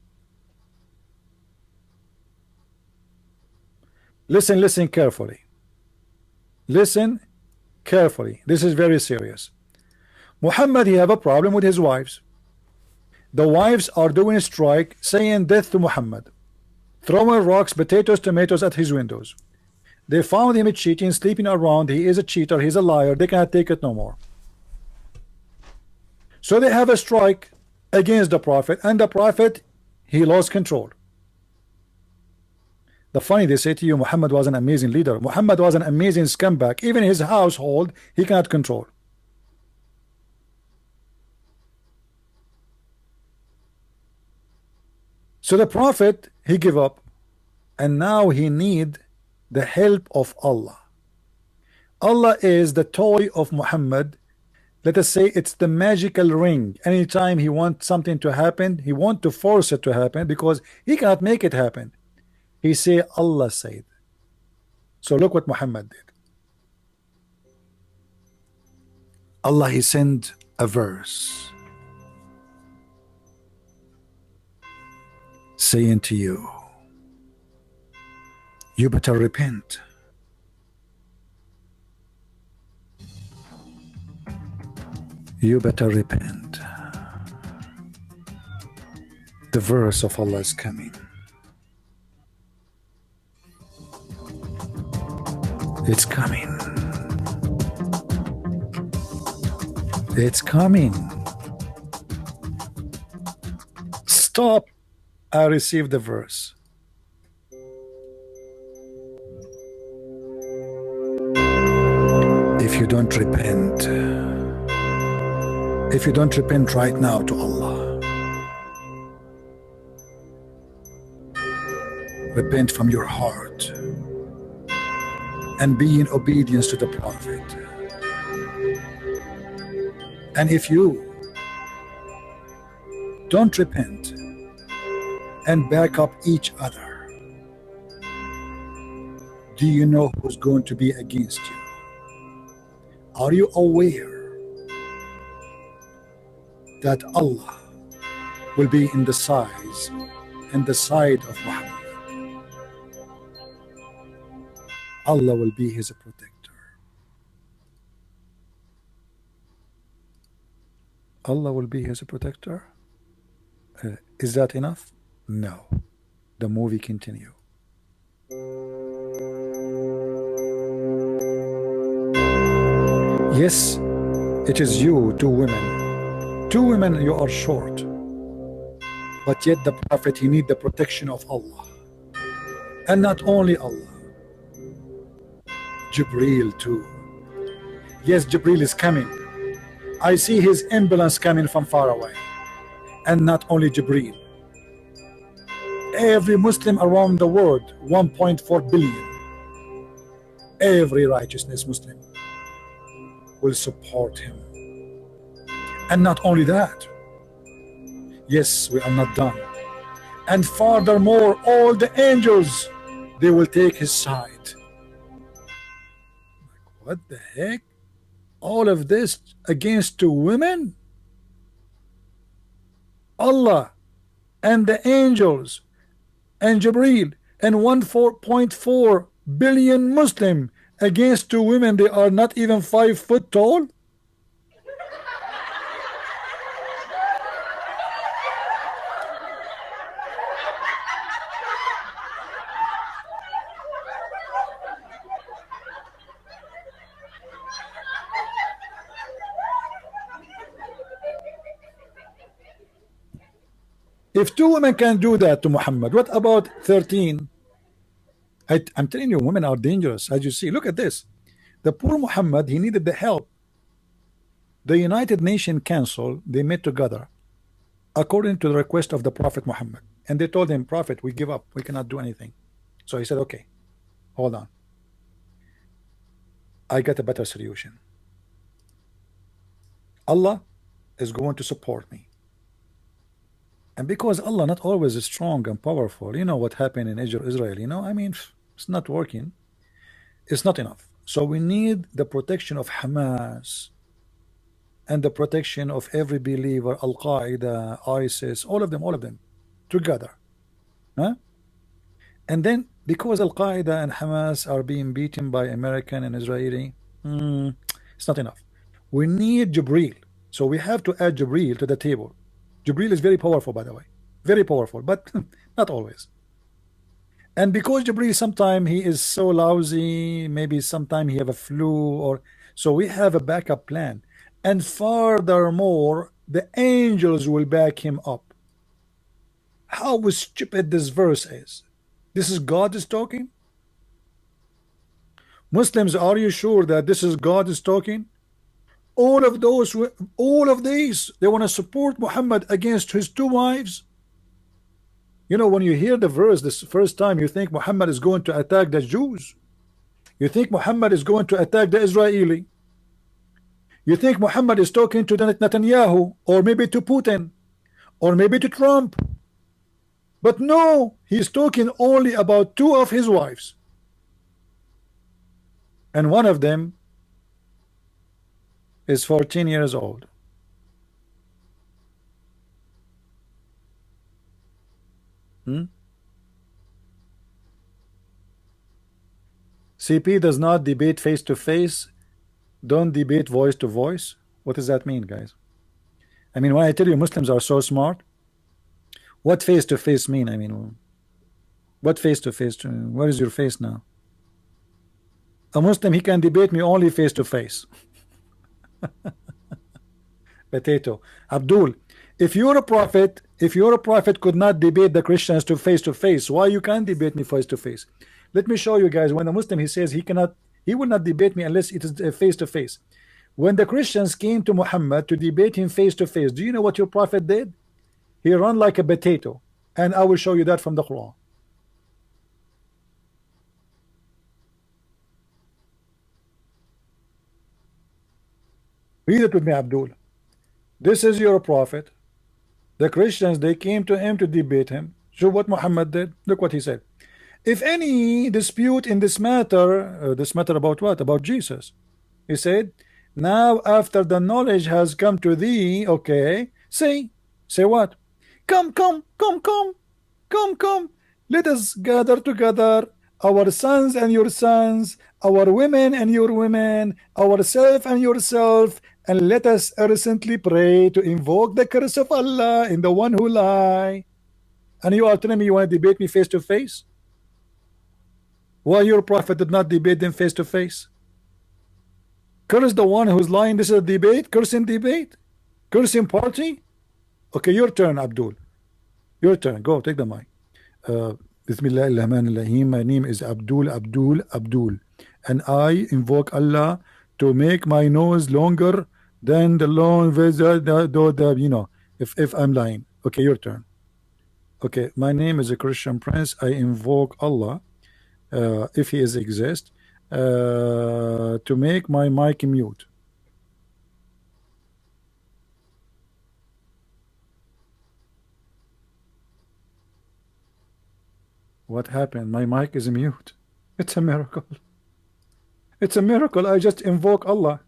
Listen carefully. Listen carefully. This is very serious. Muhammad, he have a problem with his wives. The wives are doing a strike, saying death to Muhammad, throwing rocks, potatoes, tomatoes at his windows. They found him cheating, sleeping around. He is a cheater. He's a liar. They cannot take it no more. So they have a strike against the Prophet, and the Prophet, he lost control. The funny, they say to you, Muhammad was an amazing leader. Muhammad was an amazing scumbag. Even his household, he cannot control. So the Prophet, he give up, and now he need the help of Allah. Allah is the toy of Muhammad. Let us say it's the magical ring. Anytime he wants something to happen, he want to force it to happen because he cannot make it happen. He say Allah said. So look what Muhammad did. Allah, he sent a verse saying to you, you better repent. You better repent. The verse of Allah is coming. It's coming. It's coming. Stop. I received the verse. If you don't repent, right now to Allah, repent from your heart and be in obedience to the Prophet. And if you don't repent and back up each other, do you know who's going to be against you? Are you aware that Allah will be in the size and the side of Muhammad? Allah will be his protector. Allah will be his protector. Is that enough? No. The movie continue. Yes, it is you, two women. Two women, you are short. But yet the Prophet, he need the protection of Allah. And not only Allah, Jibreel too. Yes, Jibreel is coming. I see his ambulance coming from far away. And not only Jibreel. Every Muslim around the world, 1.4 billion, every righteousness Muslim will support him. And not only that, yes, we are not done. And furthermore, all the angels, they will take his side. What the heck? All of this against two women? Allah and the angels and Jibreel and 1.4 billion Muslim against two women, they are not even 5 foot tall. If two women can do that to Muhammad, what about 13? I'm telling you, women are dangerous, as you see. Look at this. The poor Muhammad, he needed the help. The United Nations Council, they met together according to the request of the Prophet Muhammad. And they told him, Prophet, we give up. We cannot do anything. So he said, okay, hold on. I got a better solution. Allah is going to support me. And because Allah not always is strong and powerful, you know what happened in Israel, you know, I mean, it's not working. It's not enough. So we need the protection of Hamas and the protection of every believer, Al-Qaeda, ISIS, all of them together. Huh? And then because Al-Qaeda and Hamas are being beaten by American and Israeli, it's not enough. We need Jibril. So we have to add Jibril to the table. Jibril is very powerful, by the way. Very powerful, but not always. And because Jibril sometimes he is so lousy, maybe sometimes he have a flu, or so we have a backup plan. And furthermore, the angels will back him up. How stupid this verse is. This is God is talking. Muslims, are you sure that this is God is talking? All of these, they want to support Muhammad against his two wives. You know, when you hear the verse this first time, you think Muhammad is going to attack the Jews. You think Muhammad is going to attack the Israeli. You think Muhammad is talking to Netanyahu, or maybe to Putin, or maybe to Trump. But no, he's talking only about two of his wives. And one of them is 14 years old. CP does not debate face to face. Don't debate voice to voice. What does that mean, guys? I mean, when I tell you Muslims are so smart, what face to face mean? I mean, what face to face? Where is your face now? A Muslim, he can debate me only face to face. Potato. Abdul, if you're a prophet could not debate the Christians to face, why you can't debate me face to face? Let me show you guys. When a Muslim, he says he will not debate me unless it is face to face. When the Christians came to Muhammad to debate him face to face, do you know what your prophet did? He ran like a potato, and I will show you that from the Quran. Read it with me, Abdul. This is your prophet. The Christians, they came to him to debate him. So what Muhammad did? Look what he said. If any dispute in this matter about what? About Jesus. He said, now after the knowledge has come to thee, okay, say what? Come. Let us gather together, our sons and your sons, our women and your women, ourself and yourself, and let us earnestly pray to invoke the curse of Allah in the one who lie. And you are telling me you want to debate me face to face? Why your prophet did not debate them face to face? Curse the one who's lying. This is a debate. Cursing debate. Cursing party. Okay, your turn, Abdul. Your turn. Go, take the mic. Bismillah ar-Rahman ar-Rahim. My name is Abdul. And I invoke Allah to make my nose longer than the long visit, you know, if I'm lying. Okay, your turn. Okay, my name is a Christian Prince. I invoke Allah, if he exists, to make my mic mute. What happened? My mic is mute. It's a miracle. It's a miracle. I just invoke Allah.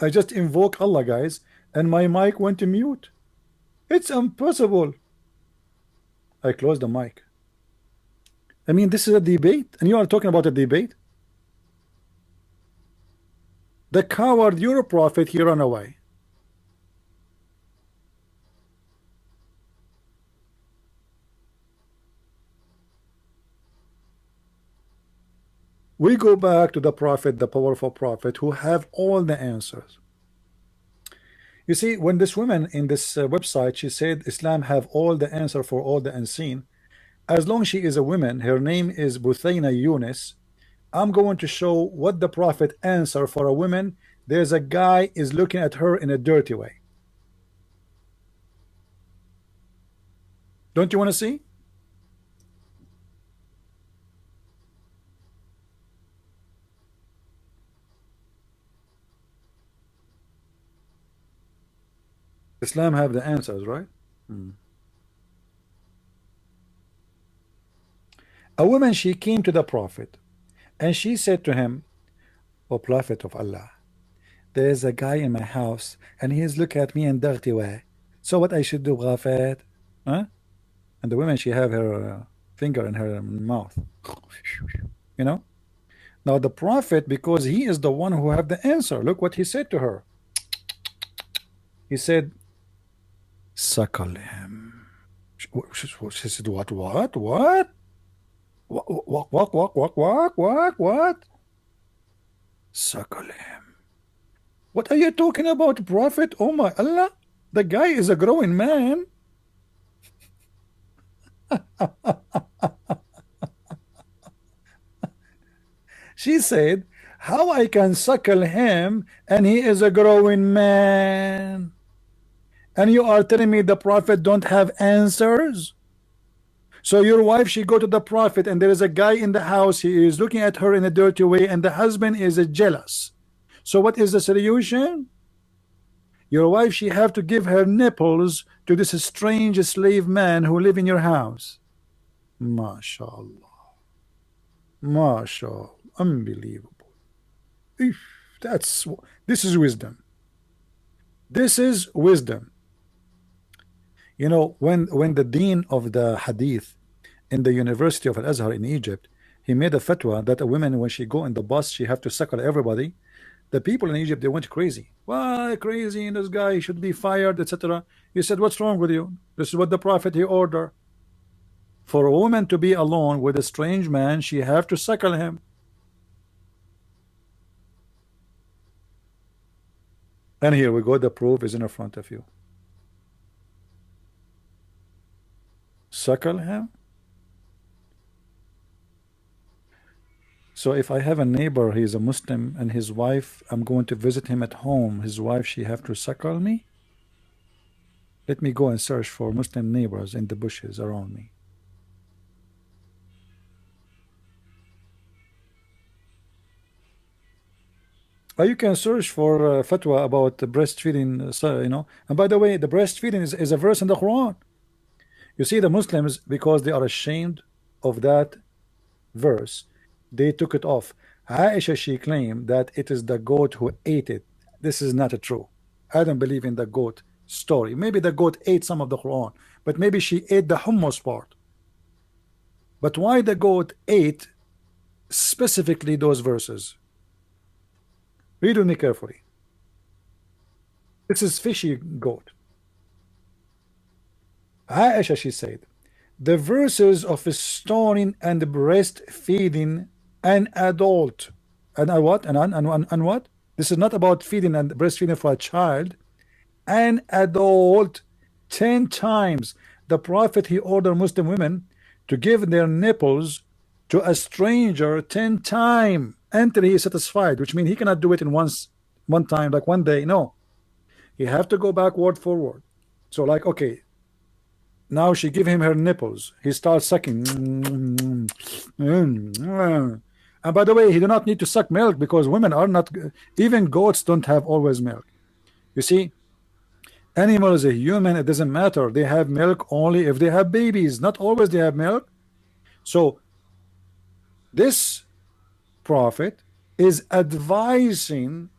I just invoke Allah, guys, and my mic went to mute. It's impossible. I closed the mic. I mean, this is a debate, and you are talking about a debate. The coward, your prophet, he ran away. We go back to the prophet, the powerful prophet, who have all the answers. You see, when this woman in this website, she said Islam have all the answer for all the unseen. As long as she is a woman, her name is Buthaina Yunus. I'm going to show what the prophet answer for a woman. There's a guy is looking at her in a dirty way. Don't you want to see? Islam have the answers, right? A woman, she came to the prophet and she said to him, O prophet of Allah, there is a guy in my house and he is looking at me in dirty way. So what I should do, prophet? Huh? And the woman, she have her finger in her mouth. You know? Now the prophet, because he is the one who have the answer, look what he said to her. He said, suckle him. She said, what? What? Suckle him. What are you talking about, prophet? Oh my Allah, the guy is a growing man. She said, how I can suckle him and he is a growing man? And you are telling me the prophet don't have answers? So your wife, she go to the prophet and there is a guy in the house, he is looking at her in a dirty way, and the husband is jealous. So what is the solution? Your wife, she have to give her nipples to this strange slave man who live in your house. MashaAllah. MashaAllah. Unbelievable. This is wisdom. This is wisdom. You know, when the dean of the hadith in the University of Al-Azhar in Egypt, he made a fatwa that a woman, when she go in the bus, she have to suckle everybody. The people in Egypt, they went crazy. Why crazy? And this guy should be fired, etc. He said, what's wrong with you? This is what the prophet he ordered. For a woman to be alone with a strange man, she have to suckle him. And here we go, the proof is in front of you. Suckle him. So if I have a neighbor, he's a Muslim, and his wife, I'm going to visit him at home, his wife, she have to suckle me? Let me go and search for Muslim neighbors in the bushes around me. You can search for fatwa about breastfeeding, you know. And by the way, the breastfeeding is a verse in the Quran. You see, the Muslims, because they are ashamed of that verse, they took it off. Aisha, she claimed that it is the goat who ate it. This is not true. I don't believe in the goat story. Maybe the goat ate some of the Quran, but maybe she ate the hummus part. But why the goat ate specifically those verses? Read with me carefully. This is fishy goat. Aisha, she said, the verses of stoning and breastfeeding an adult, and what? And what? This is not about feeding and breastfeeding for a child. An adult, 10 times. The prophet, he ordered Muslim women to give their nipples to a stranger 10 times until he is satisfied, which means he cannot do it in one time, like one day. No, he have to go backward, forward. So like, okay, now she give him her nipples. He starts sucking. And by the way, he do not need to suck milk, because women are not, even goats don't have always milk. You see, animals, a human, it doesn't matter. They have milk only if they have babies. Not always they have milk. So this prophet is advising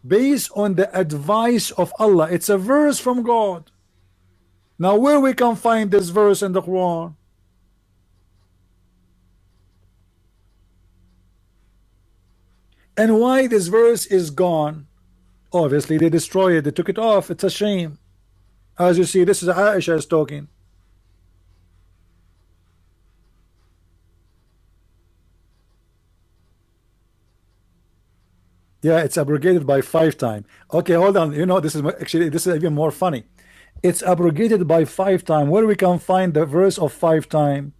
based on the advice of Allah. It's a verse from God. Now where we can find this verse in the Quran? And why this verse is gone? Obviously, they destroyed it. They took it off. It's a shame. As you see, this is Aisha is talking. Yeah, it's abrogated by 5 times. Okay, hold on. You know, this is actually this is even more funny. It's abrogated by 5 times. Where we can find the verse of 5 times?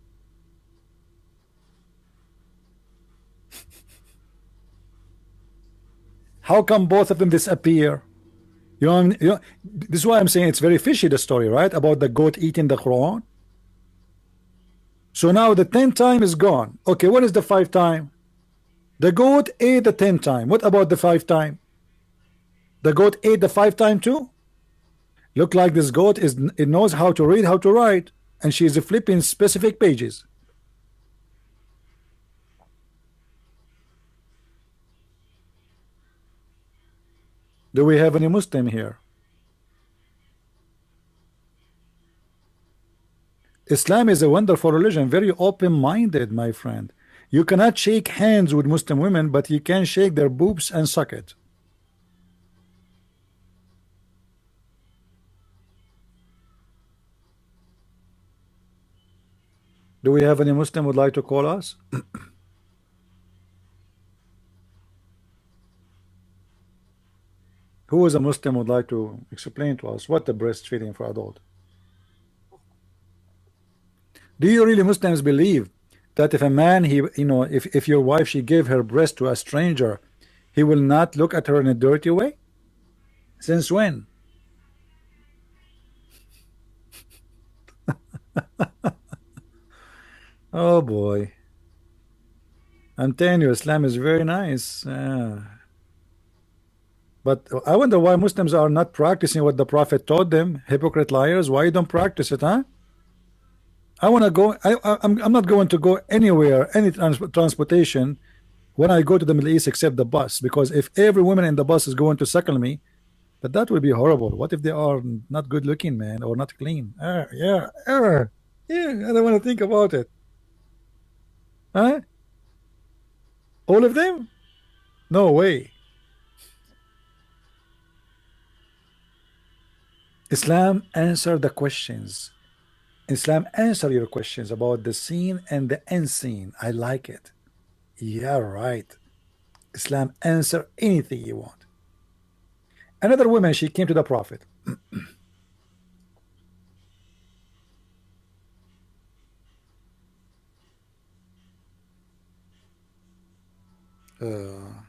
How come both of them disappear? This is why I'm saying it's very fishy, the story, right? About the goat eating the Quran. So now the 10th time is gone. Okay, what is the 5th time? The goat ate the 10th time. What about the 5th time? The goat ate the 5th time too? Look like this goat it knows how to read, how to write, and she is flipping specific pages. Do we have any Muslim here? Islam is a wonderful religion, very open-minded, my friend. You cannot shake hands with Muslim women, but you can shake their boobs and suck it. Do we have any Muslim would like to call us? Who is a Muslim would like to explain to us what the breastfeeding for adult? Do you really Muslims believe that if a man if your wife she gave her breast to a stranger, he will not look at her in a dirty way? Since when? Oh boy. I'm telling you, Islam is very nice. But I wonder why Muslims are not practicing what the Prophet taught them. Hypocrite liars, why you don't practice it, huh? I want to go. I'm not going to go anywhere, any transportation, when I go to the Middle East except the bus, because if every woman in the bus is going to suckle me, that would be horrible. What if they are not good looking, man, or not clean? Yeah, I don't want to think about it. Huh? All of them? No way. Islam answer the questions. Islam answer your questions about the seen and the unseen. I like it. Yeah, right. Islam answer anything you want. Another woman, she came to the Prophet. Uh,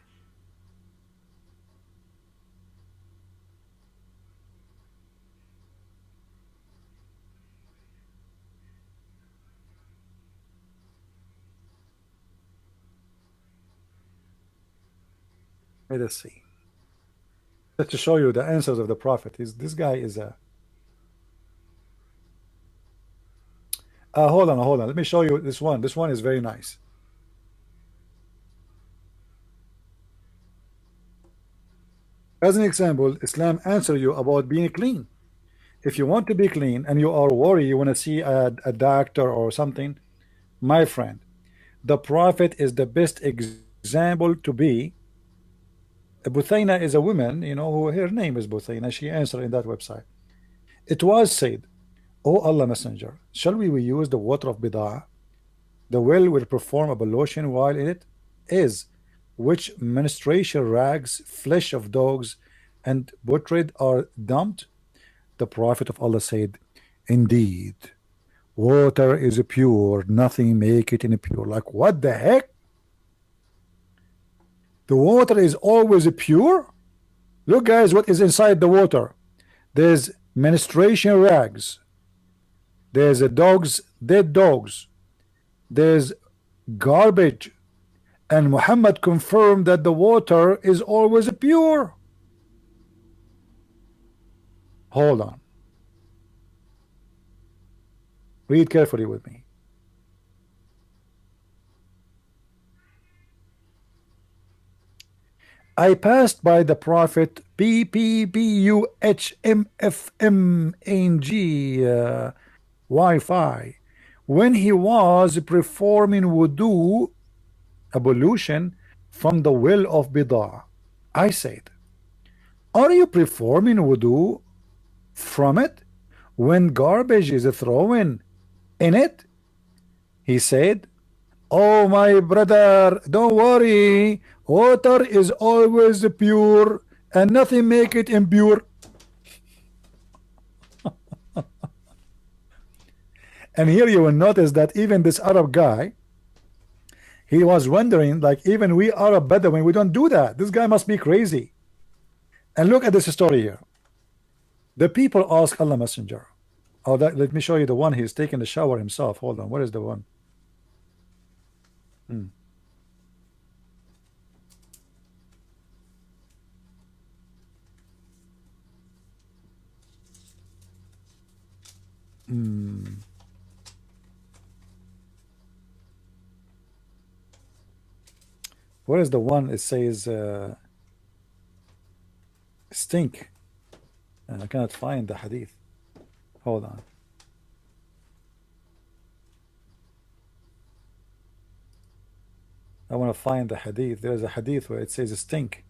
Let us see. Just to show you the answers of the Prophet. This guy is a hold on. Let me show you this one. This one is very nice. As an example, Islam answer you about being clean. If you want to be clean and you are worried, you want to see a doctor or something, my friend, the Prophet is the best example to be. Buthaina is a woman, who her name is Buthaina. She answered in that website. It was said, O Allah Messenger, shall we use the water of Bid'ah? The well will perform ablution while in it is, which menstruation rags, flesh of dogs, and putrid are dumped. The Prophet of Allah said, indeed, water is pure, nothing make it impure. Like what the heck? The water is always pure? Look guys, what is inside the water? There's menstruation rags. There's dead dogs. There's garbage. And Muhammad confirmed that the water is always pure. Hold on. Read carefully with me. I passed by the Prophet PPBUHMFMNG Wi-Fi when he was performing wudu ablution from the well of Bidaa. I said, are you performing wudu from it when garbage is thrown in it? He said, oh my brother, don't worry, water is always pure and nothing make it impure. And here you will notice that even this Arab guy, he was wondering, like, even we Arab Bedouin, we don't do that. This guy must be crazy. And look at this story here. The people ask Allah Messenger. Oh, let me show you the one he's taking the shower himself. Hold on, where is the one? Hmm. Where is the one? It says stink. And I cannot find the hadith. Hold on. I want to find the hadith. There's a hadith where it says stink.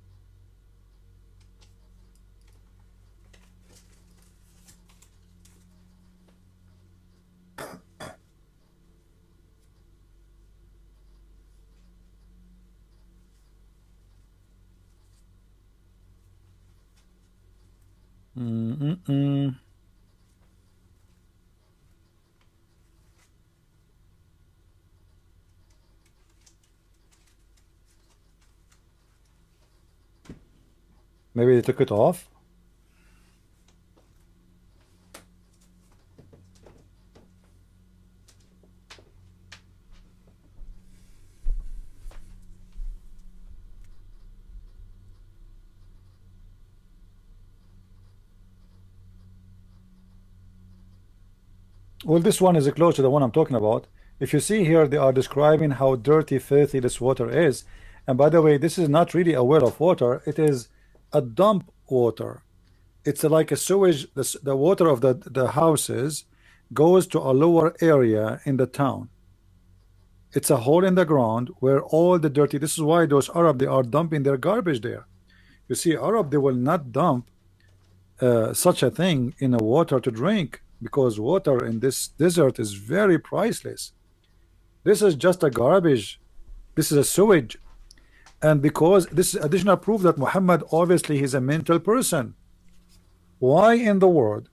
Maybe they took it off. Well, this one is close to the one I'm talking about. If you see here, they are describing how dirty, filthy this water is. And by the way, this is not really a well of water. It is a dump water. It's like a sewage. The water of the houses goes to a lower area in the town. It's a hole in the ground where all the dirty. This is why those Arab, they are dumping their garbage there. You see, Arab, they will not dump such a thing in a water to drink, because water in this desert is very priceless. This is just a garbage. This is a sewage. And because this is additional proof that Muhammad, obviously he's a mental person. Why in the world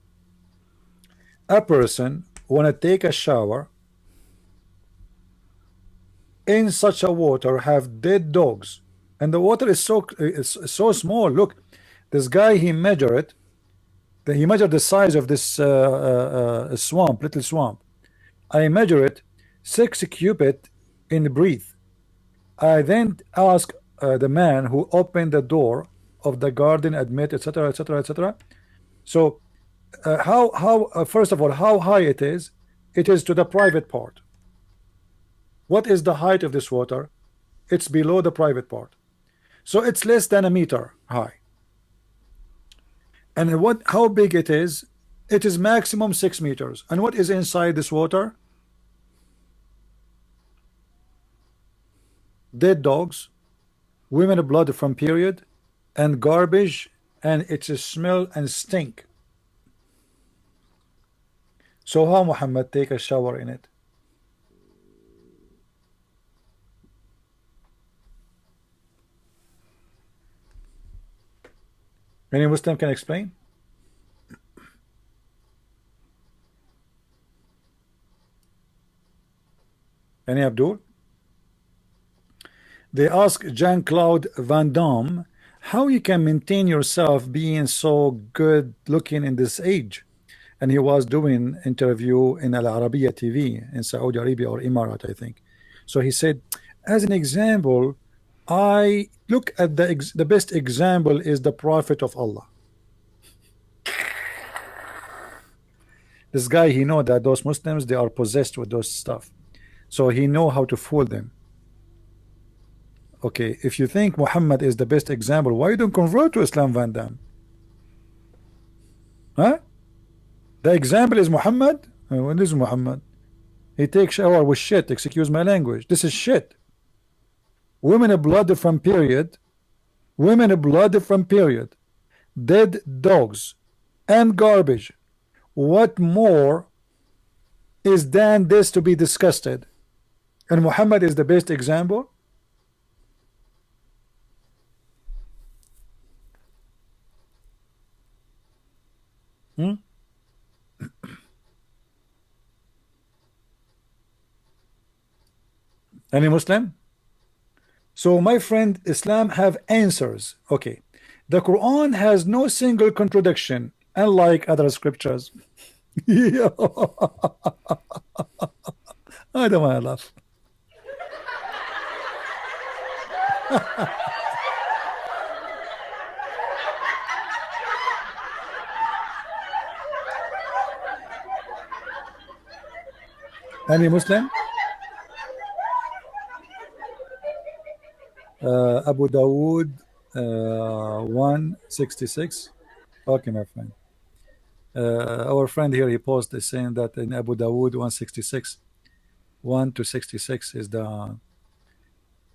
a person want to take a shower in such a water, have dead dogs, and the water is so small? Look, this guy, he measured it. He measured the size of this swamp, little swamp. I measure it 6 cubit in breadth. I then ask the man who opened the door of the garden, admit, etc., etc., etc. So, first of all, how high it is? It is to the private part. What is the height of this water? It's below the private part. So it's less than a meter high. And how big it is? It is maximum 6 meters. And what is inside this water? Dead dogs, women blood from period, and garbage, and it's a smell and stink. So how Muhammad take a shower in it? Any Muslim can explain? Any Abdul? They ask Jean-Claude Van Damme how you can maintain yourself being so good looking in this age. And he was doing interview in Al Arabiya TV in Saudi Arabia or Emirat, I think. So he said, as an example, I look at the best example is the Prophet of Allah. This guy, he know that those Muslims, they are possessed with those stuff. So he know how to fool them. Okay, if you think Muhammad is the best example, why you don't convert to Islam, Van Damme? Huh? The example is Muhammad? What is Muhammad? He takes shower with shit, excuse my language. This is shit. Women blood from period. Women blood from period. Dead dogs and garbage. What more is than this to be disgusted? And Muhammad is the best example. Hmm? Any Muslim? So my friend, Islam have answers. Okay. The Quran has no single contradiction, unlike other scriptures. Yeah. I don't want to laugh. Any Muslim? Abu Dawood 166. Okay, my friend. Our friend here, he posted saying that in Abu Dawood 166, 1 to 66 is the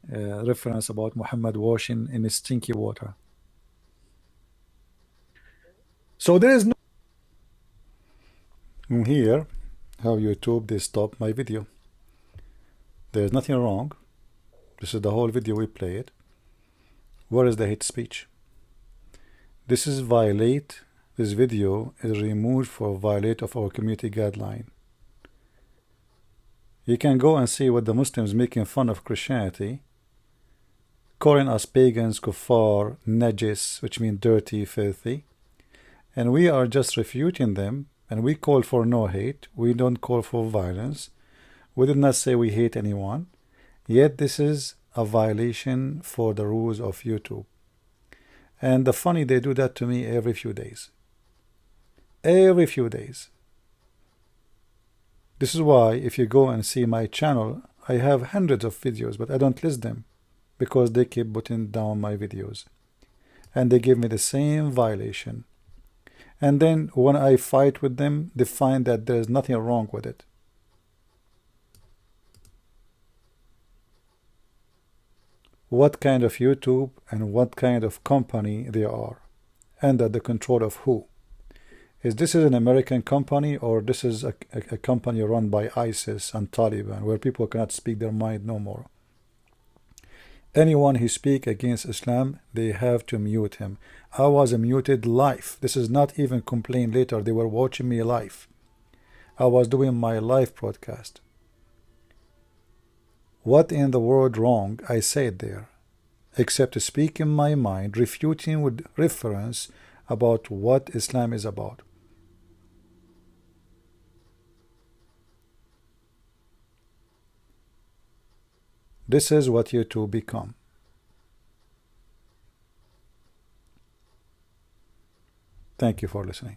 reference about Muhammad washing in stinky water. So there is no here how YouTube they stop my video. There's nothing wrong. This is the whole video we played. Where is the hate speech? This is violate. This video is removed for violate of our community guideline. You can go and see what the Muslims making fun of Christianity, calling us pagans, kuffar, najis, which means dirty, filthy, and we are just refuting them. And we call for no hate. We don't call for violence. We did not say we hate anyone. Yet this is a violation for the rules of YouTube. And the funny, they do that to me every few days. Every few days. This is why if you go and see my channel, I have hundreds of videos, but I don't list them because they keep putting down my videos. And they give me the same violation. And then when I fight with them, they find that there's nothing wrong with it. What kind of YouTube and what kind of company they are, under the control of who? Is this an American company, or this is a company run by ISIS and Taliban, where people cannot speak their mind no more? Anyone who speak against Islam, they have to mute him. I was muted live. This is not even complain later. They were watching me live. I was doing my live broadcast. What in the world wrong I said there, except to speak in my mind, refuting with reference about what Islam is about. This is what you two become. Thank you for listening.